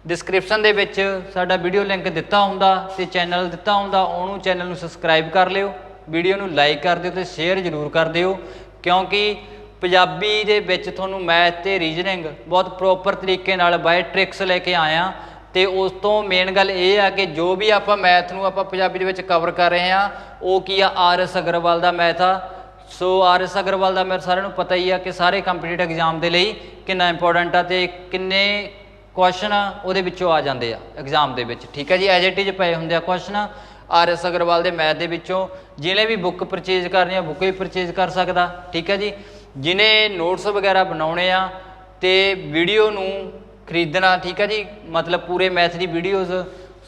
ਡਿਸਕ੍ਰਿਪਸ਼ਨ ਦੇ ਵਿੱਚ ਸਾਡਾ ਵੀਡੀਓ ਲਿੰਕ ਦਿੱਤਾ ਹੁੰਦਾ ਤੇ ਚੈਨਲ ਦਿੱਤਾ ਹੁੰਦਾ, ਉਹਨੂੰ ਚੈਨਲ ਨੂੰ ਸਬਸਕ੍ਰਾਈਬ ਕਰ ਲਿਓ, ਵੀਡੀਓ ਨੂੰ ਲਾਈਕ ਕਰ ਦਿਓ ਤੇ ਸ਼ੇਅਰ ਜ਼ਰੂਰ ਕਰ ਦਿਓ, ਕਿਉਂਕਿ ਪੰਜਾਬੀ ਦੇ ਵਿੱਚ ਤੁਹਾਨੂੰ ਮੈਥ ਤੇ ਰੀਜਨਿੰਗ ਬਹੁਤ ਪ੍ਰੋਪਰ ਤਰੀਕੇ ਨਾਲ ਬਾਏ ਟ੍ਰਿਕਸ ਲੈ ਕੇ ਆਇਆ। ਤੇ ਉਸ ਤੋਂ ਮੇਨ ਗੱਲ ਇਹ ਆ ਕਿ ਜੋ ਵੀ ਆਪਾਂ ਮੈਥ ਨੂੰ ਆਪਾਂ ਪੰਜਾਬੀ ਦੇ ਵਿੱਚ ਕਵਰ ਕਰ ਰਹੇ ਹਾਂ ਉਹ ਕੀ ਆ, RS ਅਗਰਵਾਲ ਦਾ ਮੈਥ ਆ। ਸੋ RS ਅਗਰਵਾਲ ਦਾ ਮੈਥ ਸਾਰਿਆਂ ਨੂੰ ਪਤਾ ਹੀ ਆ ਕਿ ਸਾਰੇ ਕੰਪੀਟੀਟਿਵ ਐਗਜ਼ਾਮ ਦੇ ਲਈ ਕਿੰਨਾ ਇੰਪੋਰਟੈਂਟ ਆ ਤੇ ਕਿੰਨੇ ਕੁਐਸਚਨ ਉਹਦੇ ਵਿੱਚੋਂ ਆ ਜਾਂਦੇ ਆ ਐਗਜ਼ਾਮ ਦੇ ਵਿੱਚ। ਠੀਕ ਹੈ ਜੀ, ਐਜ਼ ਇਟ ਇਜ਼ ਪਏ ਹੁੰਦੇ ਆ ਕੁਐਸਚਨ RS ਅਗਰਵਾਲ ਦੇ ਮੈਥ ਦੇ ਵਿੱਚੋਂ। ਜਿਹਨੇ ਵੀ ਬੁੱਕ ਪਰਚੇਜ਼ ਕਰਨੀ ਆ ਬੁੱਕ ਵੀ ਪਰਚੇਜ਼ ਕਰ ਸਕਦਾ। ਠੀਕ ਹੈ ਜੀ, ਜਿਹਨੇ ਨੋਟਸ ਵਗੈਰਾ ਬਣਾਉਣੇ ਆ ਤੇ ਵੀਡੀਓ ਨੂੰ ਖਰੀਦਣਾ, ਠੀਕ ਹੈ ਜੀ, ਮਤਲਬ ਪੂਰੇ ਮੈਥ ਦੀ ਵੀਡੀਓਜ਼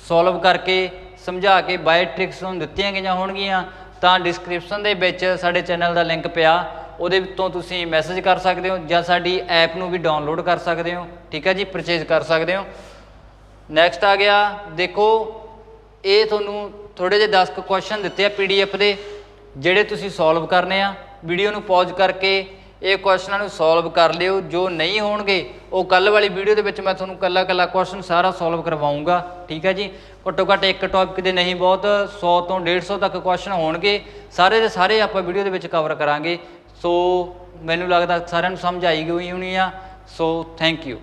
ਸੋਲਵ ਕਰਕੇ ਸਮਝਾ ਕੇ ਬਾਏ ਟ੍ਰਿਕਸ ਤੁਹਾਨੂੰ ਦਿੱਤੀਆਂ ਗਈਆਂ ਹੋਣਗੀਆਂ, ਤਾਂ ਡਿਸਕ੍ਰਿਪਸ਼ਨ ਦੇ ਵਿੱਚ ਸਾਡੇ ਚੈਨਲ ਦਾ ਲਿੰਕ ਪਿਆ, ਉਹਦੇ ਤੋਂ ਤੁਸੀਂ ਮੈਸੇਜ ਕਰ ਸਕਦੇ ਹੋ ਜਾਂ ਸਾਡੀ ਐਪ ਨੂੰ ਵੀ ਡਾਊਨਲੋਡ ਕਰ ਸਕਦੇ ਹੋ। ਠੀਕ ਹੈ ਜੀ, ਪਰਚੇਜ਼ ਕਰ ਸਕਦੇ ਹੋ। ਨੈਕਸਟ ਆ ਗਿਆ, ਦੇਖੋ ਇਹ ਤੁਹਾਨੂੰ ਥੋੜ੍ਹੇ ਜਿਹੇ 10 ਕੁਐਸਚਨ ਦਿੱਤੇ ਆ PDF ਦੇ, ਜਿਹੜੇ ਤੁਸੀਂ ਸੋਲਵ ਕਰਨੇ ਆ। ਵੀਡੀਓ ਨੂੰ ਪੌਜ਼ ਕਰਕੇ ਇਹ ਕੁਐਸਚਨਾਂ ਨੂੰ ਸੋਲਵ ਕਰ ਲਿਓ। ਜੋ ਨਹੀਂ ਹੋਣਗੇ ਉਹ ਕੱਲ੍ਹ ਵਾਲੀ ਵੀਡੀਓ ਦੇ ਵਿੱਚ ਮੈਂ ਤੁਹਾਨੂੰ ਕੱਲਾ ਕੱਲਾ ਕੁਐਸਚਨ ਸਾਰਾ ਸੋਲਵ ਕਰਵਾਊਂਗਾ। ਠੀਕ ਹੈ ਜੀ, ਘੱਟੋ ਘੱਟ ਇੱਕ ਟੌਪਿਕ ਦੇ ਨਹੀਂ ਬਹੁਤ 100 ਤੋਂ 150 ਤੱਕ ਕੁਐਸਚਨ ਹੋਣਗੇ, ਸਾਰੇ ਦੇ ਸਾਰੇ ਆਪਾਂ ਵੀਡੀਓ ਦੇ ਵਿੱਚ ਕਵਰ ਕਰਾਂਗੇ। ਸੋ ਮੈਨੂੰ ਲੱਗਦਾ ਸਾਰਿਆਂ ਨੂੰ ਸਮਝ ਆਈ ਗਈ ਹੋਣੀ ਆ। So thank you.